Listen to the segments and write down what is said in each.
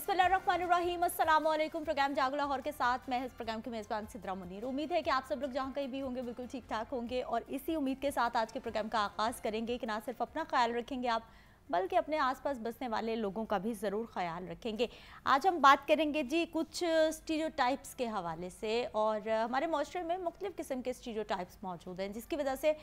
बिस्मिल्लाहिर्रहमानिर्रहीम, अस्सलाम वालेकुम। प्रोग्राम जागो लाहौर के साथ मैं इस प्रोग्राम की मेज़बान सिद्रा मुनीर। उम्मीद है कि आप सब लोग जहाँ कहीं भी होंगे बिल्कुल ठीक ठाक होंगे और इसी उम्मीद के साथ आज के प्रोग्राम का आगाज़ करेंगे कि ना सिर्फ अपना ख्याल रखेंगे आप, बल्कि अपने आसपास बसने वाले लोगों का भी ज़रूर ख्याल रखेंगे। आज हम बात करेंगे जी कुछ स्टीरियोटाइप्स के हवाले से, और हमारे माशरे में मुख्तलिफ़ किस्म के स्टीरियोटाइप्स मौजूद हैं जिसकी वजह से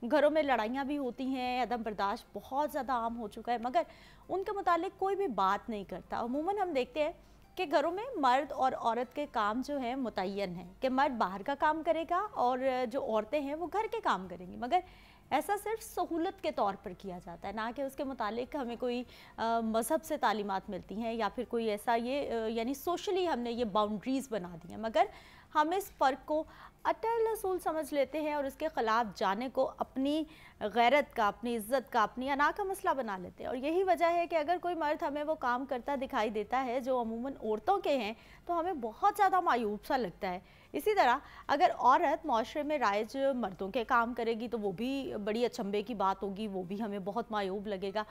घरों में लड़ाइयाँ भी होती हैं, अदम बर्दाश्त बहुत ज़्यादा आम हो चुका है, मगर उनके मुतालिक कोई भी बात नहीं करता। अमूमन हम देखते हैं कि घरों में मर्द और औरत के काम जो है मुतय्यन है कि मर्द बाहर का काम करेगा और जो औरतें हैं वो घर के काम करेंगी, मगर ऐसा सिर्फ सहूलत के तौर पर किया जाता है, ना कि उसके मुतालिक हमें कोई मज़हब से तालीमात मिलती हैं या फिर कोई ऐसा ये यानी सोशली हमने ये बाउंड्रीज़ बना दी हैं, मगर हम इस फ़र्क को अटल असूल समझ लेते हैं और इसके ख़िलाफ़ जाने को अपनी गैरत का, अपनी इज़्ज़त का, अपनी अना का मसला बना लेते हैं। और यही वजह है कि अगर कोई मर्द हमें वो काम करता दिखाई देता है जो अमूमन औरतों के हैं तो हमें बहुत ज़्यादा मायूब सा लगता है। इसी तरह अगर औरत माशरे में राइज मर्दों के काम करेगी तो वो भी बड़ी अचंभे की बात होगी, वो भी हमें बहुत मायूब लगेगा।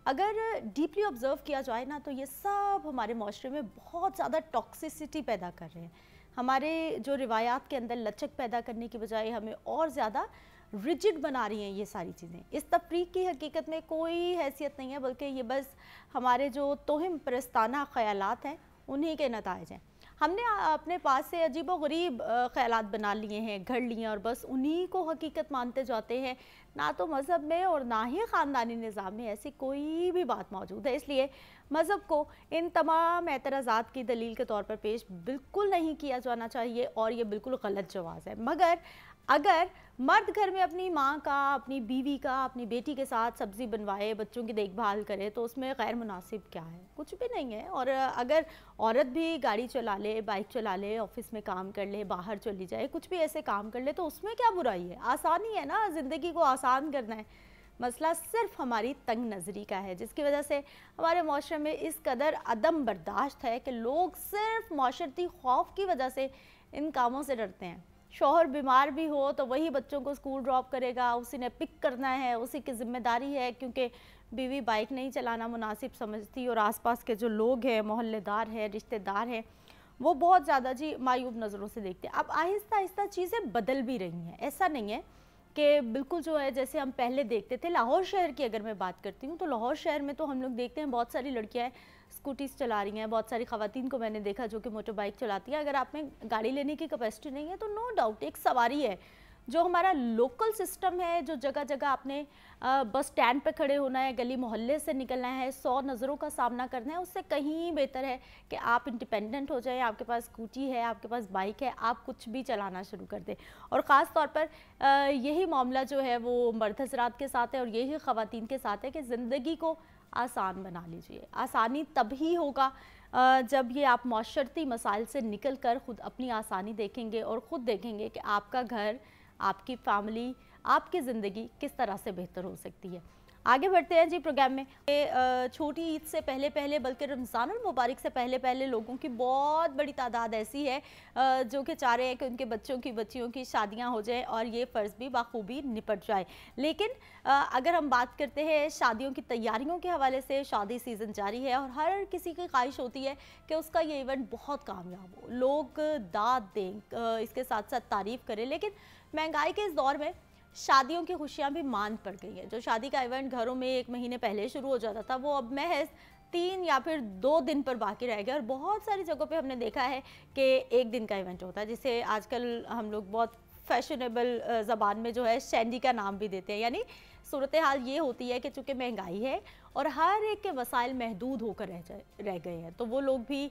अगर डीपली ऑब्ज़र्व किया जाए ना तो ये सब हमारे माशरे में बहुत ज़्यादा टॉक्सिसिटी पैदा कर रहे हैं। हमारे जो रिवायात के अंदर लचक पैदा करने की बजाय हमें और ज़्यादा रिजिड बना रही हैं ये सारी चीज़ें। इस तफरीक की हकीकत में कोई हैसियत नहीं है, बल्कि ये बस हमारे जो तोहिम परस्ताना ख़यालात हैं उन्हीं के नताइज हैं। हमने अपने पास से अजीब व गरीब ख़यालात बना लिए हैं, घड़ लिए हैं और बस उन्हीं को हकीकत मानते जाते हैं। ना तो मज़हब में और ना ही ख़ानदानी निज़ाम में ऐसी कोई भी बात मौजूद है। इसलिए मज़हब को इन तमाम एतराज़ात की दलील के तौर पर पेश बिल्कुल नहीं किया जाना चाहिए और ये बिल्कुल गलत जवाज़ है। मगर अगर मर्द घर में अपनी माँ का, अपनी बीवी का, अपनी बेटी के साथ सब्ज़ी बनवाए, बच्चों की देखभाल करे तो उसमें गैर मुनासिब क्या है? कुछ भी नहीं है। और अगर औरत भी गाड़ी चला ले, बाइक चला ले, ऑफिस में काम कर ले, बाहर चली जाए, कुछ भी ऐसे काम कर ले तो उसमें क्या बुराई है? आसानी है ना, ज़िंदगी को आसान करना है। मसला सिर्फ हमारी तंग नज़री का है जिसकी वजह से हमारे माशरे में इस कदर अदम बर्दाश्त है कि लोग सिर्फ माशरती खौफ की वजह से इन कामों से डरते हैं। शौहर बीमार भी हो तो वही बच्चों को स्कूल ड्रॉप करेगा, उसी ने पिक करना है, उसी की जिम्मेदारी है, क्योंकि बीवी बाइक नहीं चलाना मुनासिब समझती और आसपास के जो लोग हैं, मोहल्लेदार हैं, रिश्तेदार हैं, वो बहुत ज़्यादा जी मायूब नज़रों से देखते हैं। अब आहिस्ता आहिस्ता चीज़ें बदल भी रही हैं। ऐसा नहीं है कि बिल्कुल जो है जैसे हम पहले देखते थे। लाहौर शहर की अगर मैं बात करती हूँ तो लाहौर शहर में तो हम लोग देखते हैं बहुत सारी लड़कियाँ स्कूटीज़ चला रही हैं, बहुत सारी ख़वातीन को मैंने देखा जो कि मोटर बाइक चलाती हैं। अगर आप में गाड़ी लेने की कैपेसिटी नहीं है तो नो डाउट एक सवारी है। जो हमारा लोकल सिस्टम है, जो जगह जगह आपने बस स्टैंड पे खड़े होना है, गली मोहल्ले से निकलना है, 100 नज़रों का सामना करना है, उससे कहीं बेहतर है कि आप इंडिपेंडेंट हो जाएं, आपके पास स्कूटी है, आपके पास बाइक है, आप कुछ भी चलाना शुरू कर दें। और ख़ास तौर पर यही मामला जो है वो मर्द हज़रात के साथ है और यही ख़वातीन के साथ है कि ज़िंदगी को आसान बना लीजिए। आसानी तभी होगा जब ये आप माशरती मसाइल से निकल कर ख़ुद अपनी आसानी देखेंगे और ख़ुद देखेंगे कि आपका घर, आपकी फैमिली, आपकी ज़िंदगी किस तरह से बेहतर हो सकती है। आगे बढ़ते हैं जी प्रोग्राम में। छोटी ईद से पहले पहले बल्कि रमज़ानुल मुबारक से पहले पहले लोगों की बहुत बड़ी तादाद ऐसी है जो कि चाह रहे हैं कि उनके बच्चों की, बच्चियों की शादियां हो जाएं और ये फ़र्ज़ भी बाखूबी निपट जाए। लेकिन अगर हम बात करते हैं शादियों की तैयारियों के हवाले से, शादी सीज़न जारी है और हर किसी की ख्वाहिश होती है कि उसका ये इवेंट बहुत कामयाब हो, लोग दाद दें, इसके साथ साथ तारीफ़ करें। लेकिन महंगाई के इस दौर में शादियों की खुशियाँ भी मान पड़ गई हैं। जो शादी का इवेंट घरों में 1 महीने पहले शुरू हो जाता था वो अब महज 3 या फिर 2 दिन पर बाकी रह गया। और बहुत सारी जगहों पे हमने देखा है कि 1 दिन का इवेंट होता है, जिसे आजकल हम लोग बहुत फैशनेबल ज़बान में जो है शैंडी का नाम भी देते हैं। यानी सूरत हाल ये होती है कि चूँकि महंगाई है और हर एक के वसाइल महदूद होकर रह गए हैं तो वो लोग भी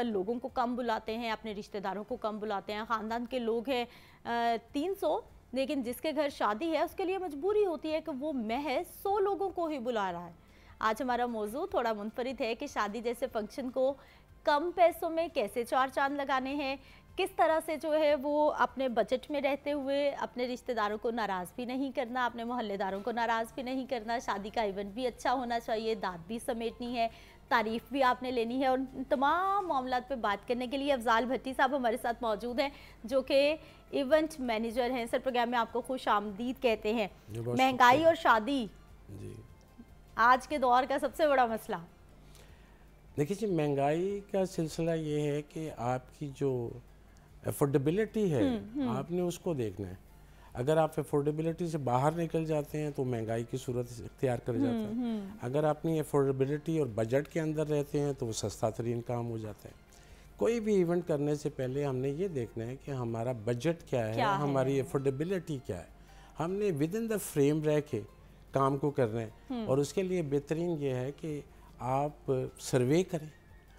लोगों को कम बुलाते हैं, अपने रिश्तेदारों को कम बुलाते हैं। ख़ानदान के लोग हैं 300, लेकिन जिसके घर शादी है उसके लिए मजबूरी होती है कि वो महज 100 लोगों को ही बुला रहा है। आज हमारा मौजू थोड़ा मुनफरिद है कि शादी जैसे फंक्शन को कम पैसों में कैसे 4 चांद लगाने हैं, किस तरह से जो है वो अपने बजट में रहते हुए अपने रिश्तेदारों को नाराज़ भी नहीं करना, अपने मोहल्लेदारों को नाराज़ भी नहीं करना, शादी का इवेंट भी अच्छा होना चाहिए, दाद भी समेटनी है, तारीफ़ भी आपने लेनी है। और तमाम मामलात पे बात करने के लिए अफजाल भट्टी साहब हमारे साथ मौजूद हैं जो कि इवेंट मैनेजर हैं। सर प्रोग्राम में आपको खुश आमदीद कहते हैं। महंगाई और शादी जी आज के दौर का सबसे बड़ा मसला। دیکھیے جی، مہنگائی کا سلسلہ یہ ہے کہ آپ کی جو افورڈیبلٹی ہے آپ نے اس کو دیکھنا ہے. اگر آپ افورڈیبلٹی سے باہر نکل جاتے ہیں تو مہنگائی کی صورت اختیار کر جاتا ہے. اگر اپنی افورڈیبلٹی اور بجٹ کے اندر رہتے ہیں تو وہ سستا ترین کام ہو جاتا ہے. کوئی بھی ایونٹ کرنے سے پہلے ہم نے یہ دیکھنا ہے کہ ہمارا بجٹ کیا ہے, ہماری افورڈیبلٹی کیا ہے. ہم نے ود ان دا فریم رہ کے کام کو کرنا ہے. اور اس کے لیے بہترین یہ ہے کہ آپ سروے کریں,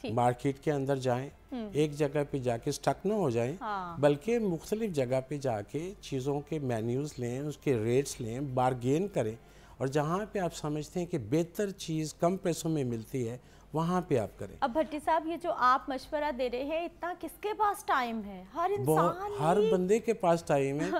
مارکیٹ کے اندر جائیں, ایک جگہ پہ جا کے سٹک نہ ہو جائیں, بلکہ مختلف جگہ پہ جا کے چیزوں کے مینیوز لیں, اس کے ریٹس لیں, بارگین کریں, اور جہاں پہ آپ سمجھتے ہیں کہ بہتر چیز کم پیسوں میں ملتی ہے وہاں پہ آپ کریں. اب بھٹی صاحب یہ جو آپ مشورہ دے رہے ہیں, اتنا کس کے پاس ٹائم ہے؟ ہر بندے کے پاس ٹائم ہے.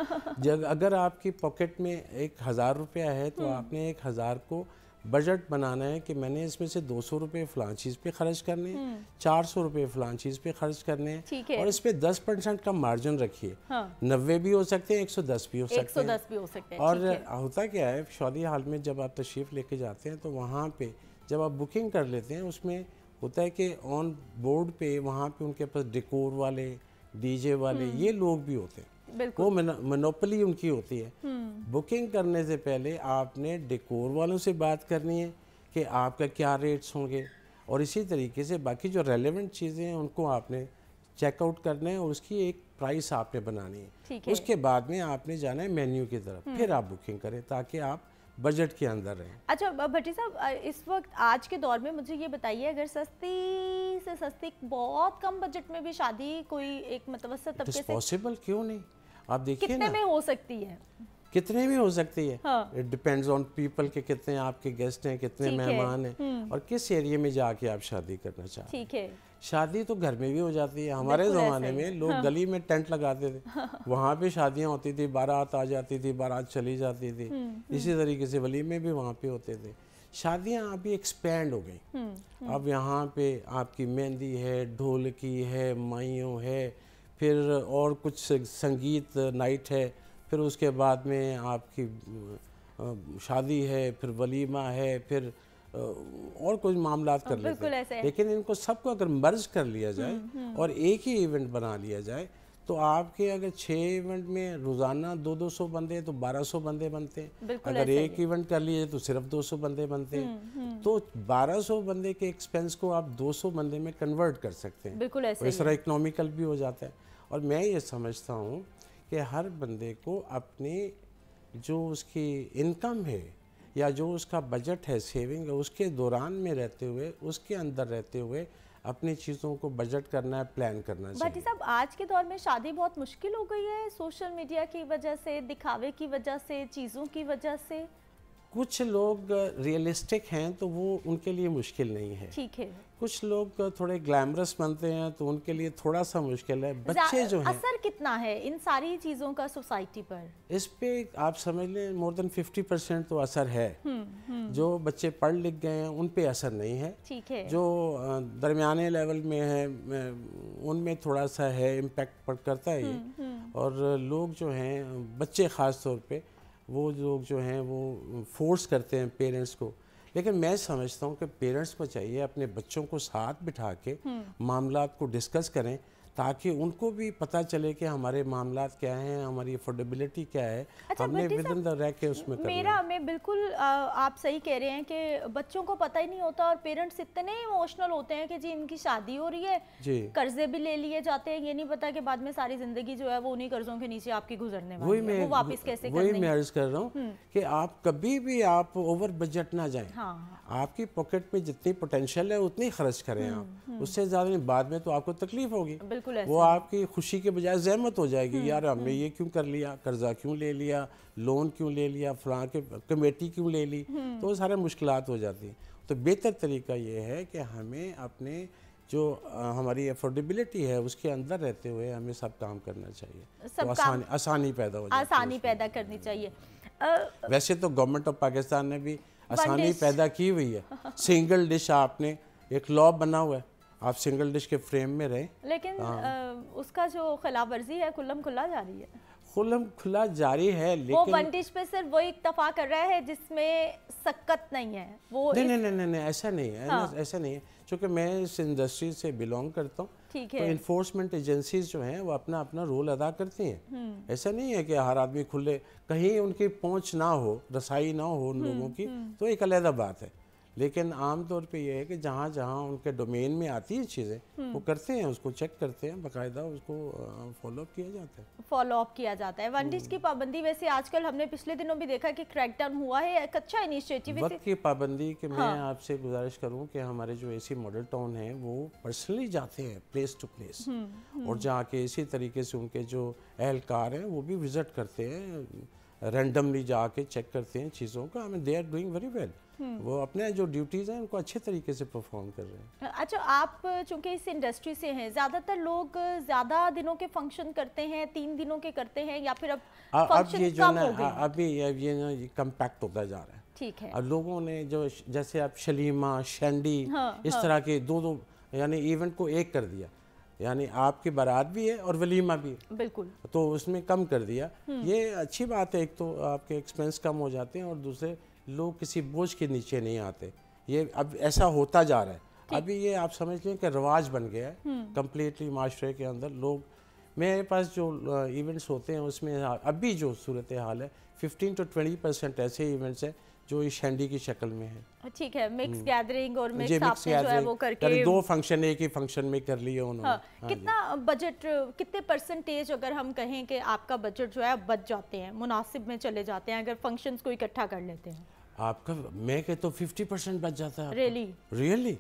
اگر آپ کی پاکٹ میں 1000 روپیہ ہے تو آپ نے 1000 کو بجٹ بنانا ہے کہ میں نے اس میں سے 200 روپے فلان چیز پہ خرچ کرنے ہیں, 400 روپے فلان چیز پہ خرچ کرنے ہیں, اور اس پہ 10% کا مارجن رکھیے. 90 بھی ہو سکتے ہیں, 110 بھی ہو سکتے ہیں. اور ہوتا کیا ہے, شادی حال میں جب آپ تشریف لے کے جاتے ہیں تو وہاں پہ جب آپ بکنگ کر لیتے ہیں اس میں ہوتا ہے کہ آن بورڈ پہ وہاں پہ ان کے پاس ڈیکور والے, ڈی جے والے, یہ لوگ بھی ہوتے ہیں. وہ منوپلی ان کی ہوتی ہے. بکنگ کرنے سے پہلے آپ نے ڈیکور والوں سے بات کرنی ہے کہ آپ کا کیا ریٹس ہوں گے, اور اسی طریقے سے باقی جو ریلیونٹ چیزیں ہیں ان کو آپ نے چیک آؤٹ کرنا ہے اور اس کی ایک پرائس آپ نے بنانی ہے. اس کے بعد میں آپ نے جانا ہے مینیو کی طرف, پھر آپ بکنگ کریں تاکہ آپ بجٹ کے اندر رہیں. اچھا بھٹی صاحب, اس وقت آج کے دور میں مجھے یہ بتائیے, اگر سستی سے سستی بہت کم بجٹ میں بھی شادی کوئی ایک متوسط طبقے سے پاسبل کیوں نہیں, آپ دیکھیے کتنے میں ہو سکتی ہے؟ کتنے میں ہو سکتی ہے. اٹ ڈیپینڈز آن پیپل کہ کتنے آپ کے گیسٹ ہیں, کتنے مہمان ہیں, اور کس ایریے میں جا کے آپ شادی کرنا چاہتے ہیں. ٹھیک ہے, شادی تو گھر میں بھی ہو جاتی ہے. ہمارے زمانے میں لوگ گلی میں ٹینٹ لگاتے تھے, وہاں پہ شادیاں ہوتی تھی, بارات آ جاتی تھی, بارات چلی جاتی تھی. اسی طریقے سے ولیمے بھی وہاں پہ ہوتے تھے. شادیاں ابھی ایکسپینڈ ہو گئی. اب یہاں پہ آپ کی مہندی ہے, ڈھولکی ہے, مائیوں ہے, پھر اور کچھ سنگیت نائٹ ہے, پھر اس کے بعد میں آپ کی شادی ہے, پھر ولیمہ ہے, پھر اور کچھ معاملات کر لیتے ہیں. لیکن ان کو سب کو اگر مرج کر لیا جائے اور ایک ہی ایونٹ بنا لیا جائے تو آپ کے اگر 6 ایونٹ میں روزانہ 200 بندے تو 1200 بندے بنتے ہیں. اگر ایک ایونٹ کر لیے تو صرف 200 بندے بنتے ہیں. تو 1200 بندے کے ایکسپینس کو آپ 200 بندے میں کنورٹ کر سکتے ہیں. اس طرح اکنامیکل بھی ہو جاتا ہے. اور میں یہ سمجھتا ہوں کہ ہر بندے کو اپنی جو اس کی انکم ہے یا جو اس کا بجٹ ہے, سیونگ ہے, اس کے دوران میں رہتے ہوئے, اس کے اندر رہتے ہوئے اپنی چیزوں کو بجٹ کرنا ہے, پلان کرنا چاہیے. بھٹی صاحب, آج کے دور میں شادی بہت مشکل ہو گئی ہے سوشل میڈیا کی وجہ سے, دکھاوے کی وجہ سے, چیزوں کی وجہ سے. کچھ لوگ ریئلسٹک ہیں تو وہ ان کے لیے مشکل نہیں ہے. ٹھیک ہے. کچھ لوگ تھوڑے گلیمرس بنتے ہیں تو ان کے لیے تھوڑا سا مشکل ہے. بچے جو ہیں, اثر کتنا ہے ان ساری چیزوں کا سوسائٹی پر؟ اس پہ آپ سمجھ لیں مور دین 50% تو اثر ہے. جو بچے پڑھ لکھ گئے ہیں ان پہ اثر نہیں ہے. ٹھیک ہے. جو درمیانے لیول میں ہے ان میں تھوڑا سا ہے, امپیکٹ کرتا ہے یہ. اور لوگ جو ہیں, بچے خاص طور پہ, وہ لوگ جو ہیں وہ فورس کرتے ہیں پیرنٹس کو. لیکن میں سمجھتا ہوں کہ پیرنٹس کو چاہیے اپنے بچوں کو ساتھ بٹھا کے معاملات کو ڈسکس کریں تاکہ ان کو بھی پتہ چلے کہ ہمارے معاملات کیا ہیں, ہماری افورڈیبلٹی کیا ہے. ہم نے ودن دا رہ کے اس میں کرنا. میں بالکل آپ صحیح کہہ رہے ہیں کہ بچوں کو پتہ ہی نہیں ہوتا اور پیرنٹس اتنے ایموشنل ہوتے ہیں کہ جی ان کی شادی ہو رہی ہے, قرضے بھی لے لیے جاتے ہیں, یہ نہیں پتا کہ بعد میں ساری زندگی جو ہے وہ انہی قرضوں کے نیچے آپ کی گزرنے والی ہے, وہ واپس کیسے کریں. وہی میں عرض کر رہا ہوں کہ آپ کبھی بھی آپ اوور بجٹ نہ جائیں. آپ کی پاکٹ میں جتنی پوٹینشیل ہے اتنی خرچ کریں آپ, اس سے زیادہ نہیں. بعد میں تو آپ کو تکلیف ہوگی, وہ آپ کی خوشی کے بجائے زحمت ہو جائے گی. یار ہم نے یہ کیوں کر لیا, قرضہ کیوں لے لیا, لون کیوں لے لیا, فلاں کے کمیٹی کیوں لے لی, تو وہ سارے مشکلات ہو جاتی ہیں. تو بہتر طریقہ یہ ہے کہ ہمیں اپنے جو ہماری افورڈیبلٹی ہے اس کے اندر رہتے ہوئے ہمیں سب کام کرنا چاہیے. آسانی پیدا ہو جاتی ہے, آسانی پیدا کرنی چاہیے. ویسے تو گورنمنٹ آف پاکستان نے بھی آسانی پیدا کی ہوئی ہے. سنگل ڈش آپ نے ایک لا بنا ہوا ہے, آپ سنگل ڈش کے فریم میں رہیں. لیکن اس کا جو خلاف ورزی ہے کھلم کھلا جا رہی ہے. खुल्लम खुला जारी है, वो लेकिन वनडिश पे सिर्फ वो इक्तफा कर रहा है जिसमें सक्कत नहीं है वो। नहीं, ऐसा नहीं है। हाँ। ऐसा नहीं है, क्योंकि मैं इस इंडस्ट्री से बिलोंग करता हूँ, ठीक तो है। इन्फोर्समेंट एजेंसीज जो हैं वो अपना अपना रोल अदा करती हैं। ऐसा नहीं है कि हर आदमी खुले, कहीं उनकी पहुंच ना हो, रसाई ना हो उन लोगों की, तो एक अलग बात है। लेकिन आम तौर पे ये है कि जहाँ जहाँ उनके डोमेन में आती है चीज़ें, वो करते हैं, उसको चेक करते हैं, बाकायदा उसको फॉलो अप किया जाता है। फॉलो अप किया जाता है। वनडिश की पाबंदी वैसे आजकल हमने पिछले दिनों भी देखा कि क्रैकडाउन हुआ है, एक अच्छा इनिशिएटिव है। वक्त की पाबंदी कि मैं आपसे गुजारिश करूं कि हमारे जो एसी मॉडल टाउन हैं वो पर्सनली जाते हैं प्लेस टू प्लेस, और जहाँ के इसी तरीके से उनके जो एहलकार हैं वो भी विजिट करते हैं, रैंडमली जाके चेक करते हैं चीज़ों का। They are doing very well, वो अपने जो ड्यूटीज़ हैं उनको अच्छे तरीके से परफॉर्म कर रहे हैं। अच्छा, आप चूंकि इस इंडस्ट्री से हैं, ज़्यादातर लोग ज़्यादा दिनों के फंक्शन करते हैं, 3 दिनों के करते हैं, या फिर अब फंक्शन ये जो कम ना हो गए? अभी ये ना ये कम्पैक्ट होता जा रहा है। ठीक है। अब लोगों ने जो जैसे आप शलीमा, शैंडी, इस तरह के दो यानी इवेंट को एक कर दिया, यानी आपकी बारात भी है और वलीमा भी है, बिल्कुल, तो उसमें कम कर दिया। ये अच्छी बात है, एक तो आपके एक्सपेंस कम हो जाते हैं और दूसरे लोग किसी बोझ के नीचे नहीं आते। ये अब ऐसा होता जा रहा है। अभी ये आप समझ लें कि रिवाज बन गया है कम्प्लीटली माशरे के अंदर। लोग, मेरे पास जो इवेंट्स होते हैं उसमें अभी जो सूरत हाल है 15 to 20% ऐसे इवेंट्स हैं जो इस शैंडी की शक्ल में है। ठीक है, मिक्स गैदरिंग और मिक्स आपने जो है वो करके 2 फंक्शन एक ही फंक्शन में कर लिए उन्होंने। हाँ, कितना बजट, कितने परसेंटेज अगर हम कहें कि आपका बजट जो है बच जाते हैं, मुनासिब में चले जाते हैं अगर फंक्शंस को इकट्ठा कर लेते हैं? आपका, मैं कहता हूँ 50% बच जाता है। रियली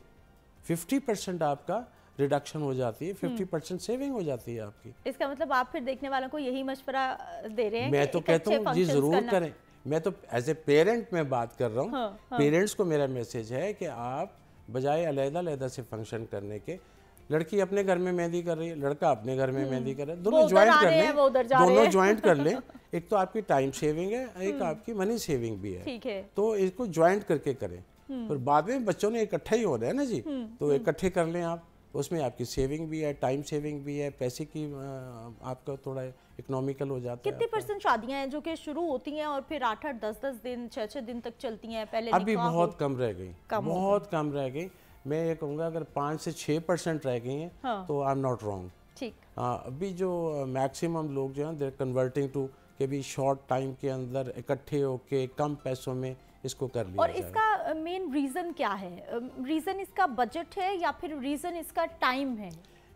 50% आपका रिडक्शन हो जाती है, 50% सेविंग हो जाती है आपकी। इसका मतलब आप फिर देखने वालों को यही मशवरा दे रहे हैं? मैं तो कहता हूँ जी जरूर करें। मैं तो एज ए पेरेंट में बात कर रहा हूँ। पेरेंट्स को मेरा मैसेज है कि आप बजाय अलग-अलग से फंक्शन करने के, लड़की अपने घर में मेहंदी कर रही है, लड़का अपने घर में मेहंदी कर रहा है, दोनों ज्वाइंट कर लें, दोनों ज्वाइंट कर लें। एक तो आपकी टाइम सेविंग है, एक आपकी मनी सेविंग भी है। ठीक है, तो इसको ज्वाइंट करके करें। फिर बाद में बच्चों ने इकट्ठा ही होना है ना जी, तो इकट्ठे कर लें आप, उसमें आपकी सेविंग भी है, टाइम सेविंग भी है, पैसे की आपका थोड़ा इकोनॉमिकल हो जाता है। कितनी परसेंट शादियां हैं जो कि शुरू होती हैं और फिर 8-8, 10-10 दिन, 6-6 दिन तक चलती हैं? पहले अभी बहुत कम रह गई, बहुत कम रह गई। मैं ये कहूँगा अगर 5 से 6% रह गई हैं तो आई एम नॉट रॉन्ग। ठीक। अभी जो मैक्सिमम लोग जो हैं दे आर कन्वर्टिंग टू कि भी शॉर्ट टाइम के अंदर इकट्ठे होके कम पैसों में इसको कर लिया और जाए। इसका मेन रीज़न क्या है? रीज़न इसका बजट है या फिर रीज़न इसका टाइम है?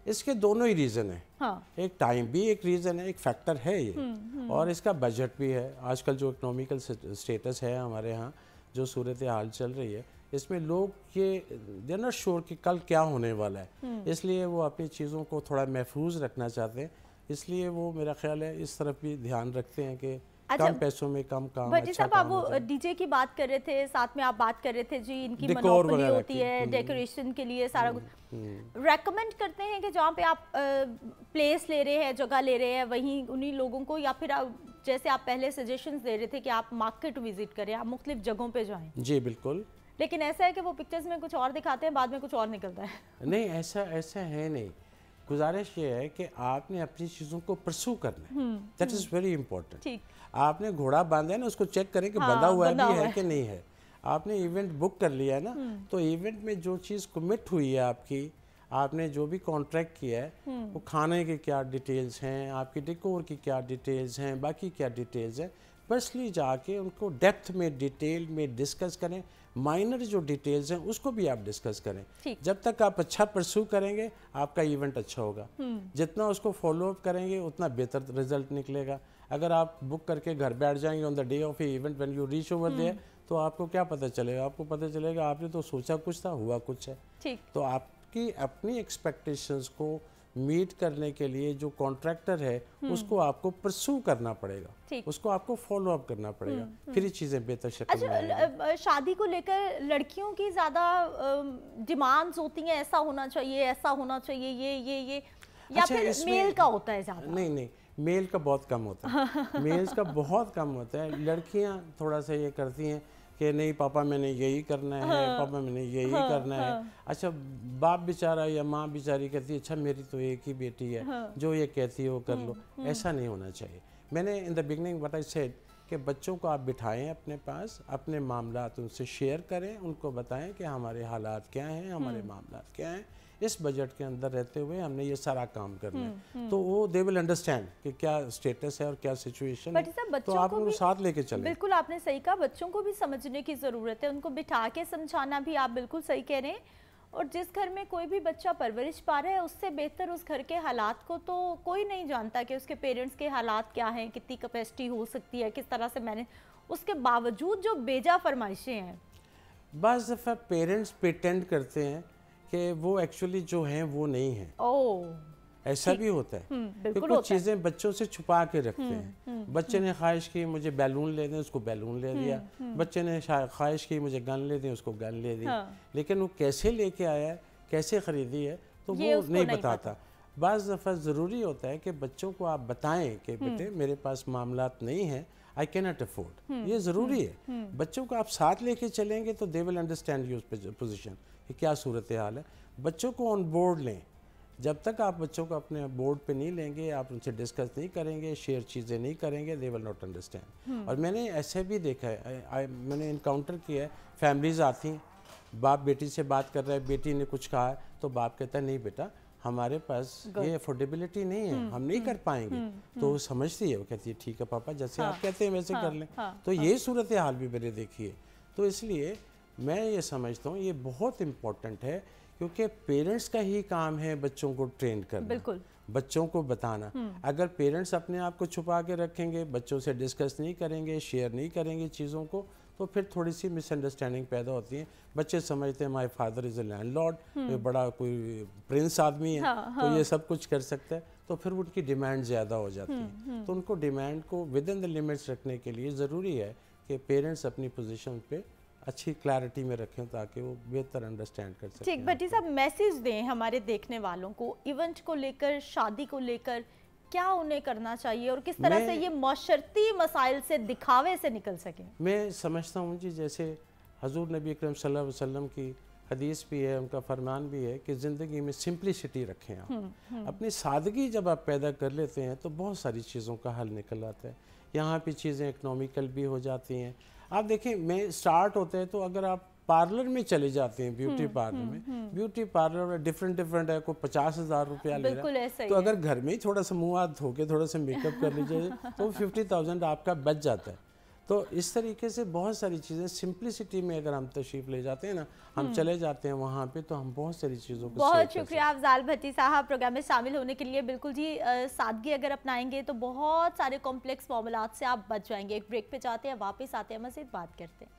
इसके दोनों ही रीज़न है। हाँ। एक टाइम भी एक रीज़न है, एक फैक्टर है ये, और इसका बजट भी है। आजकल जो इकोनॉमिकल स्टेटस है हमारे यहाँ, जो सूरत हाल चल रही है, इसमें लोग ये दे नॉट श्योर कि कल क्या होने वाला है, इसलिए वो अपनी चीज़ों को थोड़ा महफूज रखना चाहते हैं। इसलिए वो मेरा ख्याल है इस तरफ भी ध्यान रखते हैं कि कम पैसों में कम काम। भट्टी साहब, आप वो डीजे की बात कर रहे थे, साथ में आप बात कर रहे थे जी इनकी मोनोपोली होती है डेकोरेशन के लिए, सारा कुछ रेकमेंड करते हैं कि जहाँ पे आप प्लेस ले रहे हैं, जगह ले रहे हैं, वहीं उन्हीं लोगों को, या फिर जैसे आप पहले सजेशंस दे रहे थे कि आप मार्केट विजिट करें, आप मुख्तलिफ जगहों पे जाएं? जी बिल्कुल। लेकिन ऐसा है कि वो पिक्चर्स में कुछ और दिखाते हैं, बाद में कुछ और निकलता है। नहीं, ऐसा है नहीं। गुजारिश ये है कि आपने अपनी चीज़ों को परसू करना है, दैट इज़ वेरी इंपॉर्टेंट। ठीक, आपने घोड़ा बांधा है ना, उसको चेक करें कि बंधा हुआ भी है कि नहीं है। आपने इवेंट बुक कर लिया है ना, तो इवेंट में जो चीज़ कमिट हुई है आपकी, आपने जो भी कॉन्ट्रैक्ट किया है, वो खाने की क्या डिटेल्स हैं, आपकी डेकोर की क्या डिटेल्स हैं, बाकी क्या डिटेल्स हैं, पर्सनली जाके उनको डेप्थ में डिटेल में डिस्कस करें। माइनर जो डिटेल्स हैं उसको भी आप डिस्कस करें। जब तक आप अच्छा परस्यू करेंगे आपका इवेंट अच्छा होगा। जितना उसको फॉलो अप करेंगे उतना बेहतर रिजल्ट निकलेगा। अगर आप बुक करके घर बैठ जाएंगे on the day of a event when you reach over there, तो आपको क्या पता चलेगा? आपको पता चलेगा आपने तो सोचा कुछ था, हुआ कुछ है। तो आपकी अपनी एक्सपेक्टेशंस को मीट करने के लिए जो कॉन्ट्रैक्टर है उसको आपको परस्यू करना पड़ेगा, उसको आपको फॉलो अप करना पड़ेगा, फिर ये चीज़ें बेहतर शक्ल में आएंगी। शादी को लेकर लड़कियों की ज़्यादा डिमांड्स होती हैं, ऐसा होना चाहिए, ऐसा होना चाहिए, ये या फिर मेल का होता है ज़्यादा? नहीं, मेल का बहुत कम होता है। मेल्स का बहुत कम होता है। लड़कियां थोड़ा सा ये करती हैं कि नहीं पापा मैंने यही करना है, पापा मैंने यही करना है। अच्छा, बाप बेचारा या माँ बेचारी कहती है अच्छा मेरी तो एक ही बेटी है, जो ये कहती है वो कर लो। ऐसा नहीं होना चाहिए। میں نے in the beginning what I said کہ بچوں کو آپ بٹھائیں اپنے پاس, اپنے معاملات ان سے شیئر کریں, ان کو بتائیں کہ ہمارے حالات کیا ہیں, ہمارے معاملات کیا ہیں, اس بجٹ کے اندر رہتے ہوئے ہم نے یہ سارا کام کرنا ہے, تو وہ دے ول انڈرسٹینڈ کہ کیا اسٹیٹس ہے اور کیا سچویشن ہے, تو آپ ان کو ساتھ لے کے چلیں. بالکل آپ نے صحیح کہا, بچوں کو بھی سمجھنے کی ضرورت ہے, ان کو بٹھا کے سمجھانا بھی آپ بالکل صحیح کہہ رہے ہیں. اور جس گھر میں کوئی بھی بچہ پرورش پا رہا ہے اس سے بہتر اس گھر کے حالات کو تو کوئی نہیں جانتا کہ اس کے پیرنٹس کے حالات کیا ہیں, کتنی کیپیسٹی ہو سکتی ہے, کس طرح سے میں نے, اس کے باوجود جو بیجا فرمائشیں ہیں. بعض دفعہ پیرنٹس پریٹینڈ کرتے ہیں کہ وہ ایکچولی جو ہیں وہ نہیں ہیں, ایسا بھی ہوتا ہے کہ کچھ چیزیں بچوں سے چھپا کے رکھتے ہیں. بچے نے خواہش کی مجھے بیلون لے دیں, اس کو بیلون لے دیا, بچے نے خواہش کی مجھے گن لے دیں, اس کو گن لے دی, لیکن وہ کیسے لے کے آیا ہے, کیسے خریدی ہے, تو وہ نہیں بتاتا. بعض دفعہ ضروری ہوتا ہے کہ بچوں کو آپ بتائیں کہ بیٹے میرے پاس معاملات نہیں ہیں, I cannot afford, یہ ضروری ہے. بچوں کو آپ ساتھ لے کے چلیں گے تو they will understand your position کہ کیا صورتحال ہے. بچوں کو آن بورڈ لیں, جب تک آپ بچوں کو اپنے بورڈ پہ نہیں لیں گے, آپ ان سے ڈسکس نہیں کریں گے, شیئر چیزیں نہیں کریں گے, they will not understand. اور میں نے ایسے بھی دیکھا ہے, میں نے انکاؤنٹر کیا ہے, فیملیز آتی ہیں, باپ بیٹی سے بات کر رہا ہے, بیٹی نے کچھ کہا ہے تو باپ کہتا ہے نہیں بیٹا ہمارے پاس یہ افورڈیبلٹی نہیں ہے, ہم نہیں کر پائیں گے. تو وہ سمجھتی ہے, وہ کہتی ہے ٹھیک ہے پاپا جیسے آپ کہتے ہیں ویسے کر لیں. تو یہ صورتحال بھی میں نے دیکھی ہے. تو اس لیے میں یہ سمجھتا ہوں یہ بہت امپورٹنٹ ہے, کیونکہ پیرنٹس کا ہی کام ہے بچوں کو ٹرین کرنا, بچوں کو بتانا. اگر پیرنٹس اپنے آپ کو چھپا کے رکھیں گے, بچوں سے ڈسکس نہیں کریں گے, شیئر نہیں کریں گے چیزوں کو, تو پھر تھوڑی سی مس انڈرسٹینڈنگ پیدا ہوتی ہے. بچے سمجھتے ہیں my father is a landlord, بڑا کوئی پرنس آدمی ہے تو یہ سب کچھ کر سکتا ہے, تو پھر ان کی ڈیمانڈ زیادہ ہو جاتی ہے. تو ان کو ڈیمانڈ کو ود ان دا لمٹس رکھنے کے لیے ضروری ہے کہ پیرنٹس اپنی پوزیشن پہ اچھی کلیئرٹی میں رکھیں تاکہ وہ بہتر انڈرسٹینڈ کر سکیں. ٹھیک, بھٹی صاحب میسیج دیں ہمارے دیکھنے والوں کو ایونٹ کو لے کر, شادی کو لے کر, کیا انہیں کرنا چاہیے اور کس طرح سے یہ معاشرتی مسائل سے, دکھاوے سے نکل سکیں. میں سمجھتا ہوں جی جیسے حضور نبی اکرم صلی اللہ علیہ وسلم کی حدیث بھی ہے, ان کا فرمان بھی ہے کہ زندگی میں سمپلیسٹی رکھیں آپ. اپنی سادگی جب آپ پیدا کر لیتے ہیں تو بہت ساری چیزوں کا حل نکل آتا ہے. یہاں پہ چیزیں اکنامیکل بھی ہو جاتی ہیں. آپ دیکھیں میں سٹارٹ ہوتا ہے تو اگر آپ پارلر میں چلے جاتے ہیں, بیوٹی پارلر میں, بیوٹی پارلر ڈفرینٹ ہے, کوئی 50,000 روپیہ لے رہا ہے, تو اگر گھر میں ہی تھوڑا سا منہ ہاتھ دھو کے تھوڑا سا میک اپ کر لیجیے تو 50,000 آپ کا بچ جاتا ہے. تو اس طریقے سے بہت ساری چیزیں سمپلسٹی میں اگر ہم تشریف لے جاتے ہیں نا, ہم چلے جاتے ہیں وہاں پہ, تو ہم بہت ساری چیزوں کو. بہت شکریہ افضال بھٹی صاحب پروگرام میں شامل ہونے کے لیے. بالکل جی, سادگی اگر اپنائیں گے تو بہت سارے کمپلیکس معاملات سے آپ بچ جائیں گے. ایک بریک پہ جاتے ہیں, واپس آتے ہیں, مزید بات کرتے ہیں.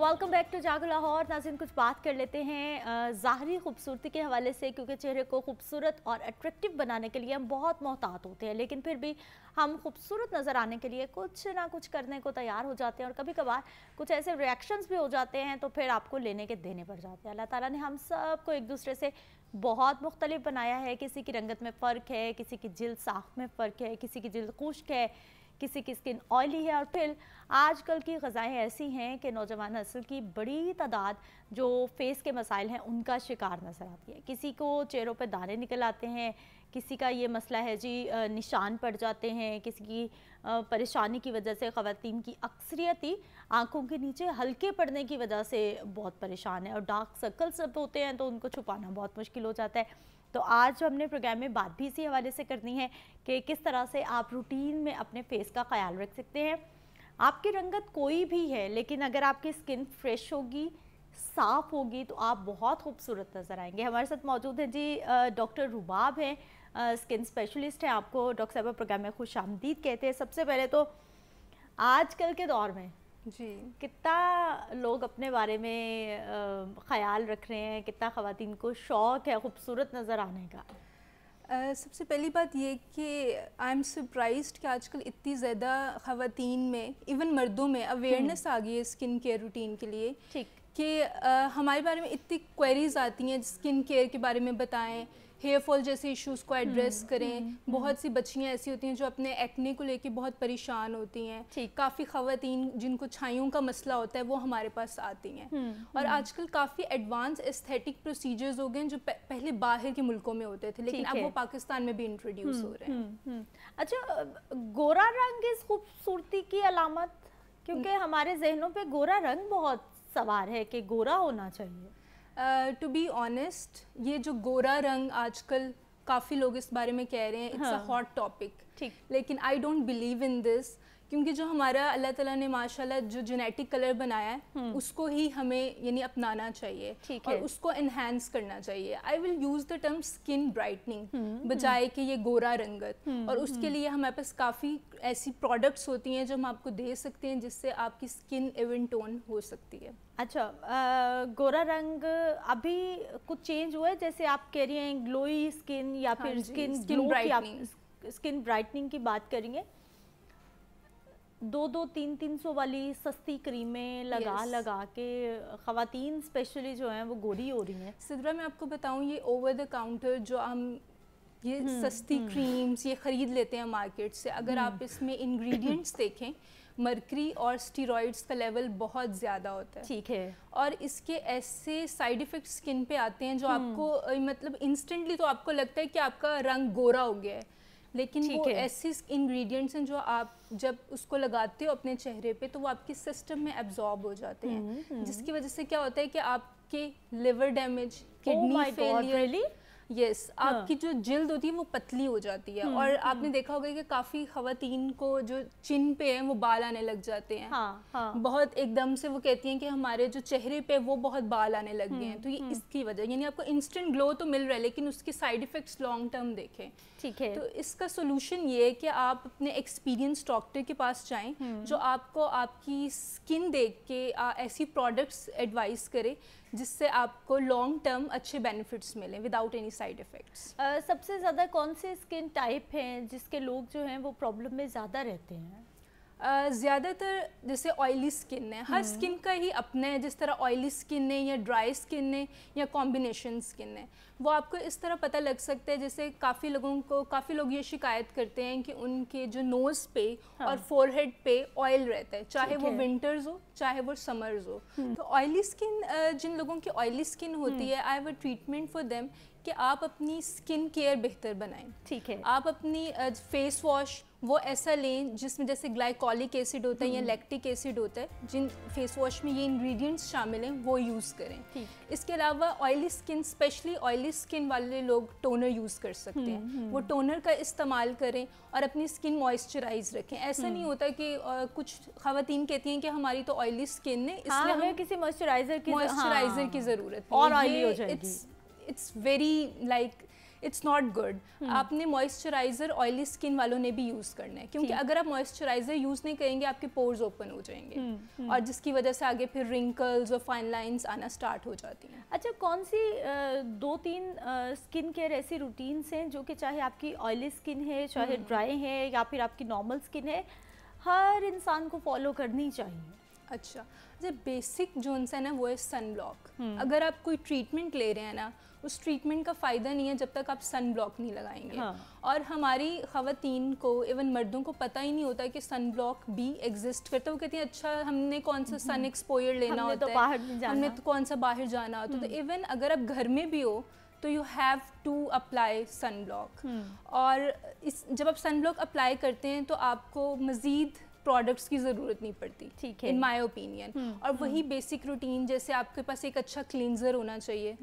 Welcome back to Jago Lahore. ناظرین کچھ بات کر لیتے ہیں ظاہری خوبصورتی کے حوالے سے, کیونکہ چہرے کو خوبصورت اور اٹریکٹیو بنانے کے لیے ہم بہت محتاط ہوتے ہیں, لیکن پھر بھی ہم خوبصورت نظر آنے کے لیے کچھ نہ کچھ کرنے کو تیار ہو جاتے ہیں, اور کبھی کبھار کچھ ایسے ریاکشنز بھی ہو جاتے ہیں تو پھر آپ کو لینے کے دینے پڑ جاتے ہیں. اللہ تعالیٰ نے ہم سب کو ایک دوسرے سے بہت مختلف بنایا ہے. کسی کی رنگت میں فرق ہے, کسی کی جلد ساخت میں فرق ہے, کسی کی جلد خشک ہے, کسی کی سکن آئلی ہے, اور پھر آج کل کی غذائیں ایسی ہیں کہ نوجوان نسل کی بڑی تعداد جو فیس کے مسائل ہیں ان کا شکار نظر آتی ہے. کسی کو چہروں پہ دانے نکل آتے ہیں, کسی کا یہ مسئلہ ہے جی نشان پڑ جاتے ہیں, کسی کی پریشانی کی وجہ سے خواتین کی اکثریت ہی آنکھوں کے نیچے ہلکے پڑنے کی وجہ سے بہت پریشان ہے, اور ڈارک سرکل سب ہوتے ہیں تو ان کو چھپانا بہت مشکل ہو جاتا ہے. تو آج ہم نے پروگرام میں بات بھی اسی حوالے سے کرنی ہے کہ کس طرح سے آپ روٹین میں اپنے فیس کا خیال رکھ سکتے ہیں. آپ کی رنگت کوئی بھی ہے, لیکن اگر آپ کی سکن فریش ہوگی, صاف ہوگی, تو آپ بہت خوبصورت نظر آئیں گے. ہمارے ساتھ موجود ہیں جی ڈاکٹر رباب ہیں, سکن اسپیشلسٹ ہیں. آپ کو ڈاکٹر صاحبہ پروگرام میں خوش آمدید کہتے ہیں. سب سے پہلے تو آج کل کے دور میں جی کتنا لوگ اپنے بارے میں خیال رکھ رہے ہیں, کتنا خواتین کو شوق ہے خوبصورت نظر آنے کا؟ سب سے پہلی بات یہ کہ آئی ایم سرپرائزڈ کہ آج کل اتنی زیادہ خواتین میں, ایون مردوں میں اویئرنیس آ گئی ہے اسکن کیئر روٹین کے لیے. ٹھیک, کہ ہمارے بارے میں اتنی کوئریز آتی ہیں اسکن کیئر کے بارے میں بتائیں, ہیئر فال جیسے ایشوز کو ایڈریس کریں. بہت سی بچیاں ایسی ہوتی ہیں جو اپنے ایکنے کو لے کے بہت پریشان ہوتی ہیں. کافی خواتین جن کو چھائیوں کا مسئلہ ہوتا ہے وہ ہمارے پاس آتی ہیں. اور آج کل کافی ایڈوانس ایستھیٹک پروسیجرز ہو گئے جو پہلے باہر کے ملکوں میں ہوتے تھے, لیکن اب وہ پاکستان میں بھی انٹروڈیوس ہو رہے ہیں. اچھا, گورا رنگ اس خوبصورتی کی علامت, کیونکہ ہمارے ذہنوں پہ گورا رنگ بہت سوار ہے کہ گورا ہونا چاہیے. ٹو بی آنیسٹ, یہ جو گورا رنگ آج کل کافی لوگ اس بارے میں کہہ رہے ہیں اٹس اے ہاٹ ٹاپک, لیکن آئی ڈونٹ بلیو ان دس, کیونکہ جو ہمارا اللہ تعالیٰ نے ماشاءاللہ جو جینیٹک کلر بنایا ہے اس کو ہی ہمیں یعنی اپنانا چاہیے اور اس کو انہینس کرنا چاہیے. I will use the term skin brightening بجائے کہ یہ گورا رنگت, اور اس کے لیے ہمارے پاس کافی ایسی پروڈکٹس ہوتی ہیں جو ہم آپ کو دے سکتے ہیں جس سے آپ کی اسکن ایون ٹون ہو سکتی ہے. اچھا, گورا رنگ ابھی کچھ چینج ہوا ہے, جیسے آپ کہہ رہی ہیں گلوئی اسکن یا پھر اسکن برائٹننگ کی بات کریں گے, 200-300 والی سستی کریمیں لگا کے خواتین اسپیشلی جو ہیں وہ گوری ہو رہی ہیں. سدرا میں آپ کو بتاؤں, یہ اوور دا کاؤنٹر جو ہم یہ سستی کریمز یہ خرید لیتے ہیں مارکیٹ سے, اگر آپ اس میں انگریڈینٹس دیکھیں مرکری اور اسٹیرائڈس کا لیول بہت زیادہ ہوتا ہے. ٹھیک ہے. اور اس کے ایسے سائیڈ ایفیکٹ اسکن پہ آتے ہیں جو آپ کو مطلب انسٹنٹلی تو آپ کو لگتا ہے کہ آپ کا رنگ گورا ہو گیا ہے, لیکن وہ ایسی انگریڈینٹس ہیں جو آپ جب اس کو لگاتے ہو اپنے چہرے پہ تو وہ آپ کے سسٹم میں ایبزارب ہو جاتے ہیں, جس کی وجہ سے کیا ہوتا ہے کہ آپ کے لیور ڈیمیج, کڈنی فیلئر, یس آپ کی جو جلد ہوتی ہے وہ پتلی ہو جاتی ہے. اور آپ نے دیکھا ہوگا کہ کافی خواتین کو جو چن پہ ہیں وہ بال آنے لگ جاتے ہیں, بہت ایک دم سے وہ کہتی ہیں کہ ہمارے جو چہرے پہ وہ بہت بال آنے لگ گئے ہیں. تو یہ اس کی وجہ, یعنی آپ کو انسٹنٹ گلو تو مل رہا ہے لیکن اس کے سائیڈ ایفیکٹس لانگ ٹرم دیکھیں. ٹھیک ہے. تو اس کا سولوشن یہ ہے کہ آپ اپنے ایکسپیرینس ڈاکٹر کے پاس جائیں جو آپ کو آپ کی اسکن دیکھ کے ایسی پروڈکٹس ایڈوائز کرے جس سے آپ کو لانگ ٹرم اچھے بینیفٹس ملیں وداؤٹ اینی سائیڈ ایفیکٹس. سب سے زیادہ کون سے اسکن ٹائپ ہیں جس کے لوگ جو ہیں وہ پرابلم میں زیادہ رہتے ہیں؟ زیادہ تر جیسے آئلی اسکن ہے, ہر اسکن کا ہی اپنا ہے, جس طرح آئلی اسکن ہے یا ڈرائی اسکن ہے یا کمبینیشن اسکن ہے, وہ آپ کو اس طرح پتہ لگ سکتا ہے. جیسے کافی لوگ یہ شکایت کرتے ہیں کہ ان کے جو نوز پہ اور فور ہیڈ پہ آئل رہتا ہے, چاہے وہ ونٹرز ہو چاہے وہ سمرز ہو. تو آئلی اسکن, جن لوگوں کی آئلی اسکن ہوتی ہے, I have a treatment for them کہ آپ اپنی اسکن کیئر بہتر بنائیں. ٹھیک ہے. آپ اپنی فیس واش وہ ایسا لیں جس میں جیسے گلائکولک ایسڈ ہوتا ہے یا لیکٹک ایسڈ ہوتا ہے, جن فیس واش میں یہ انگریڈینٹس شامل ہیں وہ یوز کریں. اس کے علاوہ آئلی اسکن, اسپیشلی آئلی اسکن والے لوگ ٹونر یوز کر سکتے ہیں, وہ ٹونر کا استعمال کریں اور اپنی اسکن موئسچرائز رکھیں. ایسا نہیں ہوتا کہ کچھ خواتین کہتی ہیں کہ ہماری تو آئلی اسکن ہے اس لیے ہمیں کسی موئسچرائزر کی ضرورت ہے اور آئلی ہو جائے گی. It's very like it's not good. آپ نے موئسچرائزر آئلی اسکن والوں نے بھی یوز کرنا ہے, کیونکہ اگر آپ موئسچرائزر یوز نہیں کریں گے آپ کے پورز اوپن ہو جائیں گے, اور جس کی وجہ سے آگے پھر رنکلز اور فائن لائنز آنا سٹارٹ ہو جاتی ہیں. اچھا, کون سی 2-3 اسکن کیئر ایسی روٹینس ہیں جو کہ چاہے آپ کی آئلی اسکن ہے, چاہے ڈرائی ہے یا پھر آپ کی نارمل اسکن ہے, ہر انسان کو فالو کرنی چاہیے؟ اچھا, بیسک جو انسان ہے وہ ہے سن بلاک. اگر آپ کوئی ٹریٹمنٹ لے رہے ہیں نا, اس ٹریٹمنٹ کا فائدہ نہیں ہے جب تک آپ سن بلاک نہیں لگائیں گے. اور ہماری خواتین کو, ایون مردوں کو پتہ ہی نہیں ہوتا کہ سن بلاک بھی ایگزسٹ کرتا ہے. وہ کہتی ہیں اچھا ہم نے کون سا سن ایکسپوئر لینا ہوتا ہے, ہم نے تو کون سا باہر جانا ہوتا ہے. تو ایون اگر آپ گھر میں بھی ہو تو you have to apply sunblock. اور جب آپ سن بلاک اپلائی کرتے ہیں تو آپ کو مزید پروڈکٹس کی ضرورت نہیں پڑتی, ٹھیک ہے, ان مائی اوپینین. اور وہی بیسک روٹین, جیسے آپ کے پاس ایک اچھا کلینزر ہونا چاہیے,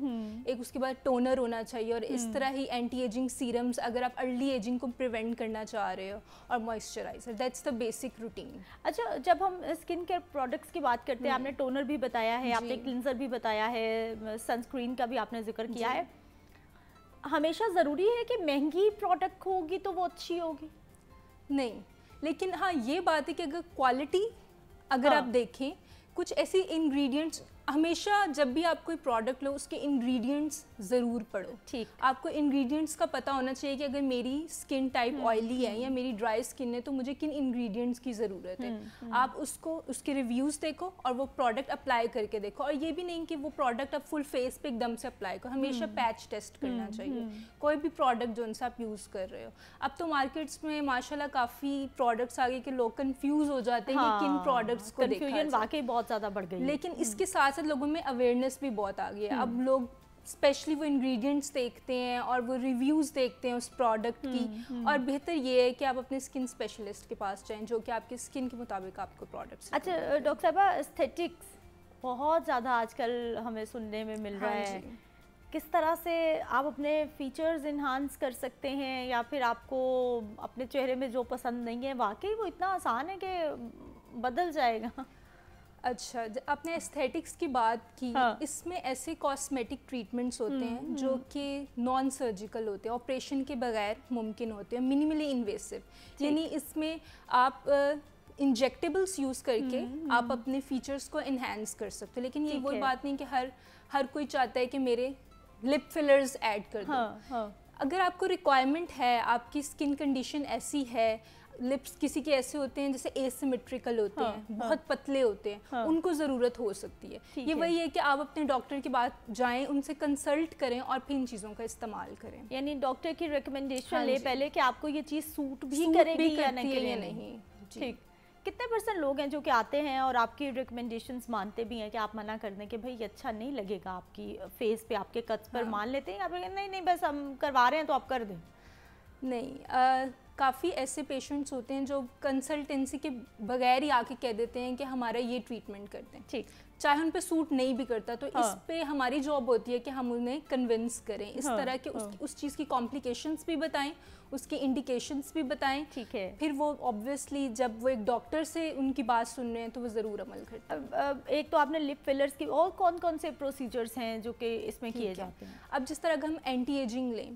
ایک اس کے بعد ٹونر ہونا چاہیے, اور اس طرح ہی اینٹی ایجنگ سیرمز اگر آپ ارلی ایجنگ کو پریونٹ کرنا چاہ رہے ہو, اور moisturiser, that's the basic routine. اچھا, جب ہم اسکن کیئر پروڈکٹس کی بات کرتے ہیں, آپ نے ٹونر بھی بتایا ہے, آپ نے کلینزر بھی بتایا ہے, سنسکرین کا بھی آپ نے ذکر کیا ہے, ہمیشہ ضروری ہے کہ مہنگی پروڈکٹ ہوگی تو وہ اچھی ہوگی؟ نہیں, لیکن ہاں یہ بات ہے کہ اگر کوالٹی اگر آپ دیکھیں, کچھ ایسی انگریڈینٹس ہمیشہ جب بھی آپ کوئی پروڈکٹ لو اس کے انگریڈینٹس ضرور پڑھو. ٹھیک. آپ کو انگریڈینٹس کا پتہ ہونا چاہیے کہ اگر میری اسکن ٹائپ آئلی ہے یا میری ڈرائی اسکن ہے تو مجھے کن انگریڈینٹس کی ضرورت ہے. آپ اس کے ریویوز دیکھو اور وہ پروڈکٹ اپلائی کر کے دیکھو. اور یہ بھی نہیں کہ وہ پروڈکٹ آپ فل فیس پہ ایک دم سے اپلائی کرو, ہمیشہ پیچ ٹیسٹ کرنا چاہیے کوئی بھی پروڈکٹ جو ان سے آپ یوز کر رہے ہو. اب تو مارکیٹس میں ماشاء اللہ کافی پروڈکٹس آ گئے کہ لوگ کنفیوز ہو جاتے ہیں کہ کن پروڈکٹس کو دیکھا جائے. واقعی بہت زیادہ بڑھ گئی, لیکن اس کے ساتھ ساتھ لوگوں میں اویئرنیس بھی بہت آ گئی ہے. اب لوگ اسپیشلی وہ انگریڈینٹس دیکھتے ہیں اور وہ ریویوز دیکھتے ہیں اس پروڈکٹ کی. اور بہتر یہ ہے کہ آپ اپنے اسکن اسپیشلسٹ کے پاس جائیں جو کہ آپ کی اسکن کے مطابق آپ کو پروڈکٹس. اچھا ڈاکٹر صاحبہ, ایستھیٹکس بہت زیادہ آج کل ہمیں سننے میں مل رہا ہے. کس طرح سے آپ اپنے فیچرز انہانس کر سکتے ہیں, یا پھر آپ کو اپنے چہرے میں جو پسند نہیں ہے واقعی وہ اتنا آسان ہے کہ بدل جائے گا؟ اچھا, آپ نے ایستھیٹکس کی بات کی. اس میں ایسے کاسمیٹک ٹریٹمنٹس ہوتے ہیں جو کہ نان سرجیکل ہوتے ہیں, آپریشن کے بغیر ممکن ہوتے ہیں, منیملی انویسو. یعنی اس میں آپ انجیکٹیبلس یوز کر کے آپ اپنے فیچرز کو انہینس کر سکتے. لیکن یہ وہی بات نہیں کہ ہر کوئی چاہتا ہے کہ میرے لپ فلرز ایڈ کر دو. اگر آپ کو ریکوائرمنٹ ہے, آپ کی اسکن کنڈیشن ایسی ہے, لپس کسی کے ایسے ہوتے ہیں جیسے ایسیمیٹریکل ہوتے ہیں, بہت پتلے ہوتے ہیں, ان کو ضرورت ہو سکتی ہے. یہ وہی ہے کہ آپ اپنے ڈاکٹر کے پاس جائیں, ان سے کنسلٹ کریں اور پھر ان چیزوں کا استعمال کریں. یعنی ڈاکٹر کی ریکمنڈیشن لے پہلے کہ آپ کو یہ چیز سوٹ بھی کرے گی یا نہیں. ٹھیک. کتنے % لوگ ہیں جو کہ آتے ہیں اور آپ کی ریکمنڈیشنز مانتے بھی ہیں کہ آپ منع کر دیں کہ بھائی اچھا نہیں لگے گا آپ کی فیس پہ, آپ کے کٹس پر, مان لیتے ہیں یا پھر نہیں بس ہم کروا رہے ہیں تو آپ کر دیں؟ نہیں, کافی ایسے پیشنٹس ہوتے ہیں جو کنسلٹنسی کے بغیر ہی آ کے کہہ دیتے ہیں کہ ہمارا یہ ٹریٹمنٹ کرتے ہیں. ٹھیک. چاہے ان پہ سوٹ نہیں بھی کرتا تو اس پہ ہماری جاب ہوتی ہے کہ ہم انہیں کنونس کریں اس طرح کہ اس چیز کی کمپلیکیشنس بھی بتائیں, اس کی انڈیکیشنس بھی بتائیں. ٹھیک ہے. پھر وہ آبویسلی جب وہ ایک ڈاکٹر سے ان کی بات سن رہے ہیں تو وہ ضرور عمل کرتے ہیں. ایک تو آپ نے لپ فلرز کی, اور کون سے پروسیجرز ہیں جو کہ اس میں کیے جاتے ہیں؟ اب جس طرح ہم اینٹی ایجنگ لیں,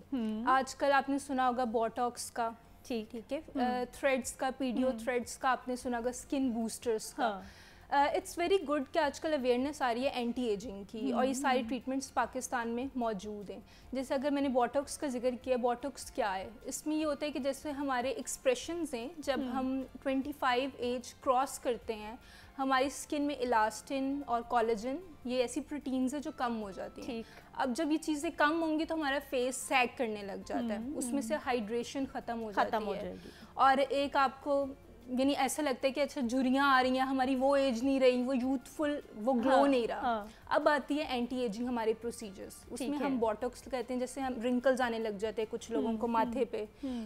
آج کل آپ نے سنا ہوگا بوٹاکس کا, ٹھیک ہے, تھریڈس کا, پیڈیو تھریڈس کا آپ نے سنا ہوگا, اسکن بوسٹرز کا. اٹس ویری گڈ کہ آج کل اویئرنیس آ رہی ہے اینٹی ایجنگ کی, اور یہ ساری ٹریٹمنٹس پاکستان میں موجود ہیں. جیسے اگر میں نے بوٹاکس کا ذکر کیا, بوٹاکس کیا ہے؟ اس میں یہ ہوتا ہے کہ جیسے ہمارے ایکسپریشنز ہیں, جب ہم 25 ایج کراس کرتے ہیں, ہماری اسکن میں الاسٹن اور کولاجن, یہ ایسی پروٹینز ہیں جو کم ہو جاتی ہیں. اب جب یہ چیزیں کم ہوں گی تو ہمارا فیس سیگ کرنے لگ جاتا ہے, اس میں سے ہائیڈریشن ختم ہو جاتی ہے, اور ایک آپ کو یعنی ایسا لگتا ہے کہ اچھا جھریاں آ رہی ہیں, ہماری وہ ایج نہیں رہی, وہ یوتھفل, وہ گلو نہیں رہا. اب آتی ہے اینٹی ایجنگ ہمارے پروسیجرز. اس میں ہم بوٹاکس کہتے ہیں, جیسے ہم رنکلز آنے لگ جاتے ہیں کچھ لوگوں کو ماتھے پہ,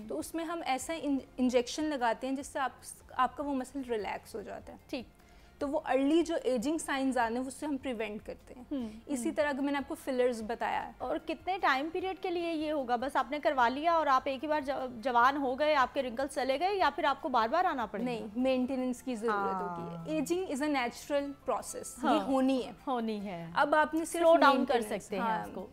تو اس میں ہم ایسا انجیکشن لگاتے ہیں جس سے آپ کا وہ مسل ریلیکس ہو جاتا ہے. ٹھیک. تو وہ ارلی جو ایجنگ سائنز آنے ہیں اس سے ہم پریونٹ کرتے ہیں. اسی طرح کہ میں نے آپ کو فلرز بتایا ہے. اور کتنے ٹائم پیریڈ کے لیے یہ ہوگا؟ بس آپ نے کروا لیا اور آپ ایک ہی بار جوان ہو گئے, آپ کے رنکلز چلے گئے, یا پھر آپ کو بار بار آنا پڑے گا؟ نہیں, مینٹیننس کی ضرورت ہوتی ہے. Ageing is a natural process, یہ ہونی ہے. اب آپ نے سلو ڈاؤن کر سکتے ہیں اس کو,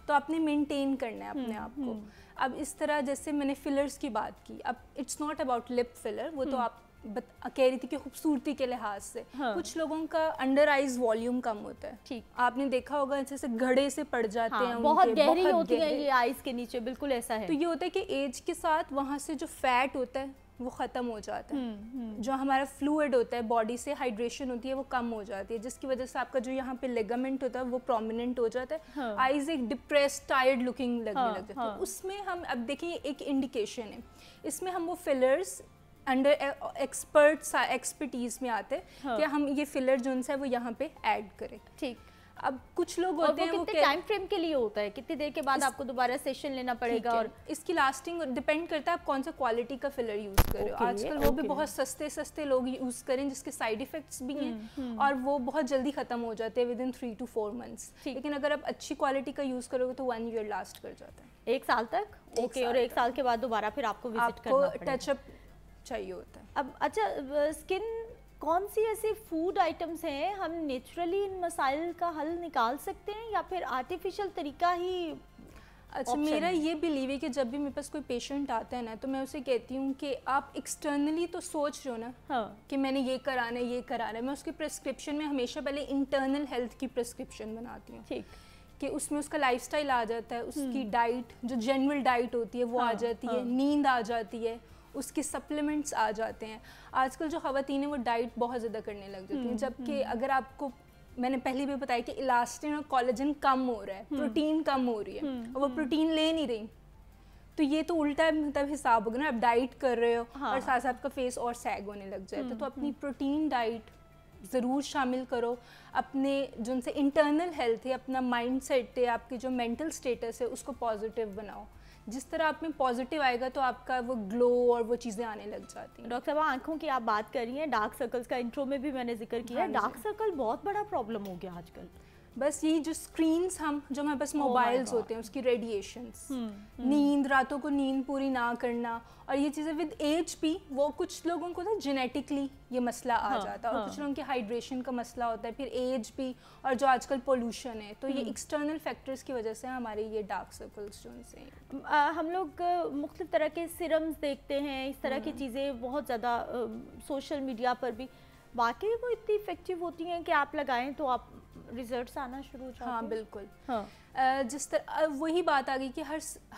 تو آپ نے مینٹین کرنا ہے اپنے آپ کو. اب اس طرح جیسے میں نے فلرز کی بات کی, اب it's not about lip filler, وہ تو آپ کہہ رہی تھی کہ خوبصورتی کے لحاظ سے کچھ لوگوں کا انڈر آئیز والیوم کم ہوتا ہے. ٹھیک. آپ نے دیکھا ہوگا جیسے گھڑے سے پڑ جاتے ہیں, بہت گہری ہوتی ہے یہ آئیز کے نیچے, بالکل ایسا ہے. تو یہ ہوتا ہے کہ ایج کے ساتھ وہاں سے جو فیٹ ہوتا ہے وہ ختم ہو جاتا ہے, جو ہمارا فلوئڈ ہوتا ہے باڈی سے, ہائیڈریشن ہوتی ہے وہ کم ہو جاتی ہے, جس کی وجہ سے آپ کا جو یہاں پہ لیگامنٹ ہوتا ہے وہ پرومیننٹ ہو جاتا ہے, آئیز ایک ڈپریس ٹائرڈ لکنگ لگنے لگ جاتی ہے. اس میں ہم اب دیکھیں ایک انڈیکیشن ہے, اس میں ہم وہ فلرز انڈر ایکسپرٹیز میں آتے ہیں کہ ہم یہ فلر جو ہے وہ یہاں پہ ایڈ کریں. ٹھیک. اب کچھ لوگ ہوتے ہیں, وہ کتنے ٹائم فریم کے لیے ہوتا ہے, کتنی دیر کے بعد آپ کو دوبارہ سیشن لینا پڑے گا؟ اور اس کی لاسٹنگ ڈیپینڈ کرتا ہے آپ کون سا کوالٹی کا فلر یوز کر رہے ہو. آج کل وہ بھی بہت سستے لوگ یوز کریں جس کے سائڈ ایفیکٹس بھی ہیں, اور وہ بہت جلدی ختم ہو جاتے ہیں ودن 3 to 4 months. لیکن اگر آپ اچھی کوالٹی کا یوز کرو گے تو 1 year لاسٹ کر جاتا ہے. 1 سال تک؟ اوکے. اور 1 سال کے بعد دوبارہ پھر آپ کو وزٹ کرنا پڑے گا, ٹچ اپ چاہیے ہوتا ہے. اب اچھا, اسکن کون سی ایسی فوڈ آئٹمس ہیں ہم نیچرلی ان مسائل کا حل نکال سکتے ہیں, یا پھر آرٹیفیشل طریقہ ہی اچھا میرا یہ بلیو ہے کہ جب بھی میرے پاس کوئی پیشنٹ آتا ہے نا تو میں اسے کہتی ہوں کہ آپ ایکسٹرنلی تو سوچ رہے ہو نا کہ میں نے یہ کرانا ہے یہ کرانا ہے, میں اس کی پرسکرپشن میں ہمیشہ پہلے انٹرنل ہیلتھ کی پرسکرپشن بناتی ہوں. ٹھیک, کہ اس میں اس کا لائف سٹائل آ جاتا ہے, اس کی ڈائٹ جو جنرل ڈائٹ ہوتی ہے وہ آ جاتی ہے, نیند آ جاتی ہے, اس کے سپلیمنٹس آ جاتے ہیں. آج کل جو خواتین ہیں وہ ڈائٹ بہت زیادہ کرنے لگ جاتی ہیں, جبکہ اگر آپ کو میں نے پہلے بھی بتایا کہ الاسٹن اور کولیجن کم ہو رہا ہے, پروٹین کم ہو رہی ہے اور وہ پروٹین لے نہیں رہی, تو یہ تو الٹا مطلب حساب ہوگا نا, آپ ڈائٹ کر رہے ہو اور ساتھ ساتھ کا فیس اور سیگ ہونے لگ جائے. تو اپنی پروٹین ڈائٹ ضرور شامل کرو, اپنے جو ان سے انٹرنل ہیلتھ ہے, اپنا مائنڈ سیٹ ہے, آپ کی جو مینٹل اسٹیٹس ہے اس کو پازیٹیو بناؤ. جس طرح آپ میں پازیٹیو آئے گا تو آپ کا وہ گلو اور وہ چیزیں آنے لگ جاتی ہیں. ڈاکٹر صاحبہ آنکھوں کی آپ بات کر رہی ہیں, ڈارک سرکلز کا انٹرو میں بھی میں نے ذکر کیا ہے, ڈارک سرکل بہت بڑا پرابلم ہو گیا آج کل. بس یہی جو اسکرینس جو ہمارے پاس موبائلس ہوتے ہیں اس کی ریڈیشنس, نیند, راتوں کو نیند پوری نہ کرنا, اور یہ چیزیں ود ایج بھی وہ کچھ لوگوں کو نا جینیٹکلی یہ مسئلہ آ جاتا ہے, اور کچھ لوگوں کے ہائیڈریشن کا مسئلہ ہوتا ہے, پھر ایج بھی, اور جو آج کل پولوشن ہے, تو یہ ایکسٹرنل فیکٹرز کی وجہ سے ہمارے یہ ڈارک سرکلز جو سے. ہم لوگ مختلف طرح کے سیرمز دیکھتے ہیں, اس طرح کی چیزیں بہت زیادہ سوشل میڈیا پر بھی, واقعی وہ اتنی افیکٹو ہوتی ہیں کہ آپ لگائیں تو آپ ریزلٹس آنا شروع ہو جاتے ہیں؟ ہاں بالکل, جس طرح وہی بات آ گئی کہ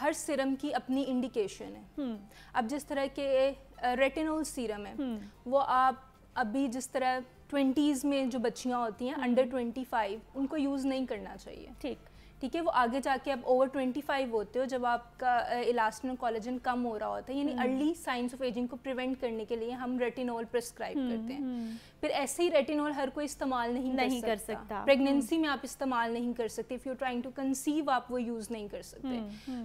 ہر سیرم کی اپنی انڈیکیشن ہے. اب جس طرح کے ریٹینول سیرم ہے وہ آپ ابھی جس طرح 20s میں جو بچیاں ہوتی ہیں انڈر 25 ان کو یوز نہیں کرنا چاہیے. ٹھیک ہے, وہ آگے جا کے اب اوور 25 ہوتے ہو جب آپ کا الاسٹن اور کولیجن کم ہو رہا ہوتا ہے, یعنی ارلی سائنس آف ایجنگ کو پریونٹ کرنے کے لیے ہم ریٹینول پرسکرائب کرتے ہیں. پھر ایسے ہی ریٹینول ہر کوئی استعمال نہیں کر سکتا, پریگنینسی میں آپ استعمال نہیں کر سکتے, if you trying to conceive آپ وہ یوز نہیں کر سکتے.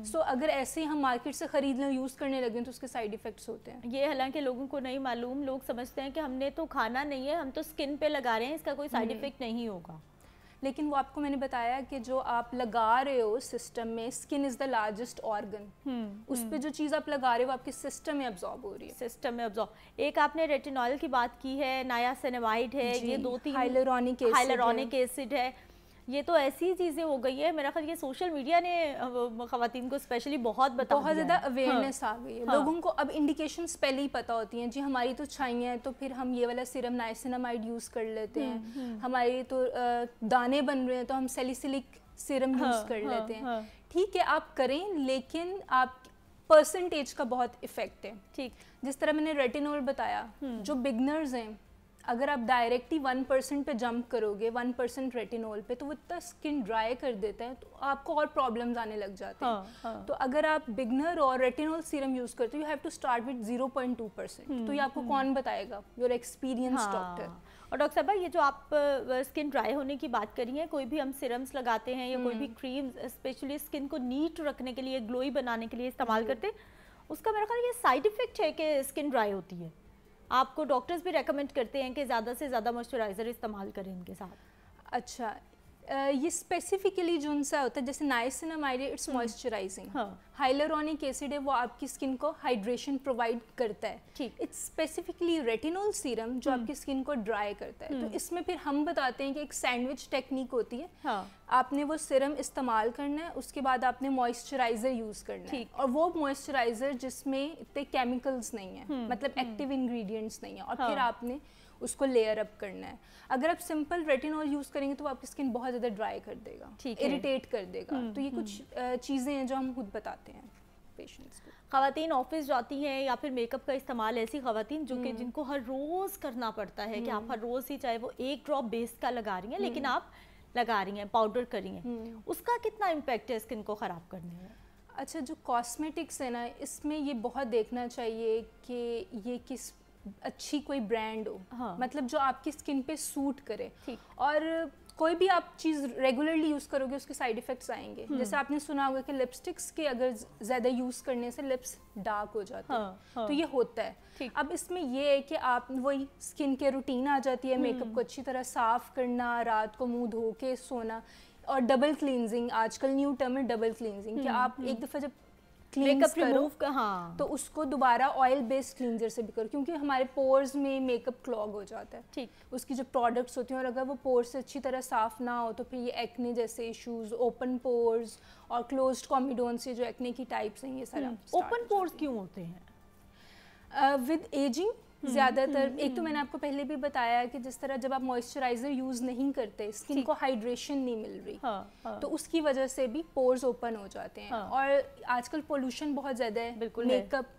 سو اگر ایسے ہی ہم مارکیٹ سے خرید لیں, یوز کرنے لگیں تو اس کے سائیڈ افیکٹس ہوتے ہیں. یہ حالانکہ لوگوں کو نہیں معلوم, لوگ سمجھتے ہیں کہ ہم نے تو کھانا نہیں ہے, ہم تو اسکن پہ لگا رہے ہیں, اس کا کوئی سائیڈ افیکٹ نہیں ہوگا. لیکن وہ آپ کو میں نے بتایا کہ جو آپ لگا رہے ہو سسٹم میں, skin is the largest organ, اس پہ جو چیز آپ لگا رہے ہو آپ کے سسٹم میں ابزارب ہو رہی ہے. سسٹم میں ابزارب. ایک آپ نے ریٹینول کی بات کی ہے, نایاسینامائڈ ہے, یہ 2-3 ہائلورونک ایسڈ ہے, یہ تو ایسی چیزیں ہو گئی ہے. میرا خیال یہ سوشل میڈیا نے خواتین کو اسپیشلی بہت زیادہ اویئرنیس آ گئی ہے. لوگوں کو اب انڈیکیشنز پہلے ہی پتہ ہوتی ہیں, جی ہماری تو چھائیاں ہیں تو پھر ہم یہ والا سیرم نائسینامائڈ یوز کر لیتے ہیں, ہماری تو دانے بن رہے ہیں تو ہم سیلیسلک سیرم یوز کر لیتے ہیں. ٹھیک ہے آپ کریں, لیکن آپ پرسنٹیج کا بہت افیکٹ ہے. ٹھیک, جس طرح میں نے ریٹینول بتایا, جو بگنرز ہیں اگر آپ ڈائریکٹلی 1% پہ جمپ کرو گے 1% ریٹینول پہ, تو وہ اتنا اسکن ڈرائی کر دیتا ہے تو آپ کو اور پرابلمز آنے لگ جاتے ہیں. تو اگر آپ بگنر اور ریٹینول سیرم یوز کرتے ہو, you have to start with 0.2%. تو یہ آپ کو کون بتائے گا, یور ایکسپیرینس ڈاکٹر. اور ڈاکٹر صاحبہ یہ جو آپ اسکن ڈرائی ہونے کی بات کری ہیں, کوئی بھی ہم سیرمز لگاتے ہیں یا کوئی بھی کریمز اسپیشلی اسکن کو نیٹ رکھنے کے لیے, گلوئی بنانے کے لیے استعمال کرتے ہیں, اس کا میرا خیال یہ سائیڈ افیکٹ ہے کہ اسکن ڈرائی ہوتی ہے. آپ کو ڈاکٹرز بھی ریکمینڈ کرتے ہیں کہ زیادہ سے زیادہ موئسچرائزر استعمال کریں ان کے ساتھ. اچھا, یہ اسپیسیفکلی جو ان سا ہوتا ہے جیسے نائسینامائڈ ہے, اٹس موئسچرائزنگ. ہائلورونک ایسڈ ہے, وہ آپ کی اسکن کو ہائیڈریشن پرووائڈ کرتا ہے. ٹھیک, اٹس اسپیسیفکلی ریٹینول سیرم جو آپ کی اسکن کو ڈرائی کرتا ہے. تو اس میں پھر ہم بتاتے ہیں کہ ایک سینڈوچ ٹیکنیک ہوتی ہے, آپ نے وہ سیرم استعمال کرنا ہے, اس کے بعد آپ نے موئسچرائزر یوز کرنا ہے, اور وہ موئسچرائزر جس میں اتنے کیمیکلز نہیں ہیں, مطلب ایکٹیو انگریڈینٹس نہیں ہیں, اور پھر آپ نے اس کو لیئر اپ کرنا ہے. اگر آپ سمپل ریٹینول یوز کریں گے تو آپ کی اسکن بہت زیادہ ڈرائی کر دے گا, اریٹیٹ کر دے گا. تو یہ کچھ چیزیں ہیں جو ہم خود بتاتے ہیں پیشنٹس کو. خواتین آفس جاتی ہیں یا پھر میک اپ کا استعمال, ایسی خواتین جو کہ جن کو ہر روز کرنا پڑتا ہے کہ آپ ہر روز ہی, چاہے وہ ایک ڈراپ بیس کا لگا رہی ہیں لیکن آپ لگا رہی ہیں, پاؤڈر کر رہی ہیں, اس کا کتنا امپیکٹ ہے اسکن کو خراب کرنے میں؟ اچھا, جو کاسمیٹکس ہے نا, اس میں یہ بہت دیکھنا چاہیے کہ یہ کس اچھی کوئی برانڈ ہو, مطلب جو آپ کی اسکن پہ سوٹ کرے. اور کوئی بھی آپ چیز ریگولرلی یوز کرو گے اس کے سائیڈ افیکٹس آئیں گے. جیسے آپ نے سنا ہوگا کہ لپسٹکس کے اگر زیادہ یوز کرنے سے لپس ڈارک ہو جاتے ہیں, تو یہ ہوتا ہے. اب اس میں یہ ہے کہ آپ وہی اسکن کے روٹین آ جاتی ہے, میک اپ کو اچھی طرح صاف کرنا, رات کو منہ دھو کے سونا, اور ڈبل کلینزنگ. آج کل نیو ٹرم ہے ڈبل کلینزنگ, کہ آپ ایک دفعہ جب क्लींस करो, हाँ, तो उसको दोबारा ऑयल बेस्ड क्लींजर से भी करो, क्योंकि हमारे पोर्स में मेकअप क्लॉग हो जाता है, ठीक, उसकी जो प्रोडक्ट्स होती हैं, और अगर वो पोर्स से अच्छी तरह साफ़ ना हो तो फिर ये एक्ने जैसे इश्यूज, ओपन पोर्स और क्लोज्ड कॉमिडोन से जो एक्ने की टाइप्स हैं ये सारा। ओपन पोर्स क्यों होते हैं? विद एजिंग ज़्यादातर, एक तो मैंने आपको पहले भी बताया कि जिस तरह जब आप मॉइस्चराइज़र यूज़ नहीं करते, स्किन को हाइड्रेशन नहीं मिल रही, तो उसकी वजह से भी पोर्स ओपन हो जाते हैं। और आजकल पोल्यूशन बहुत ज़्यादा है, बिल्कुल, मेकअप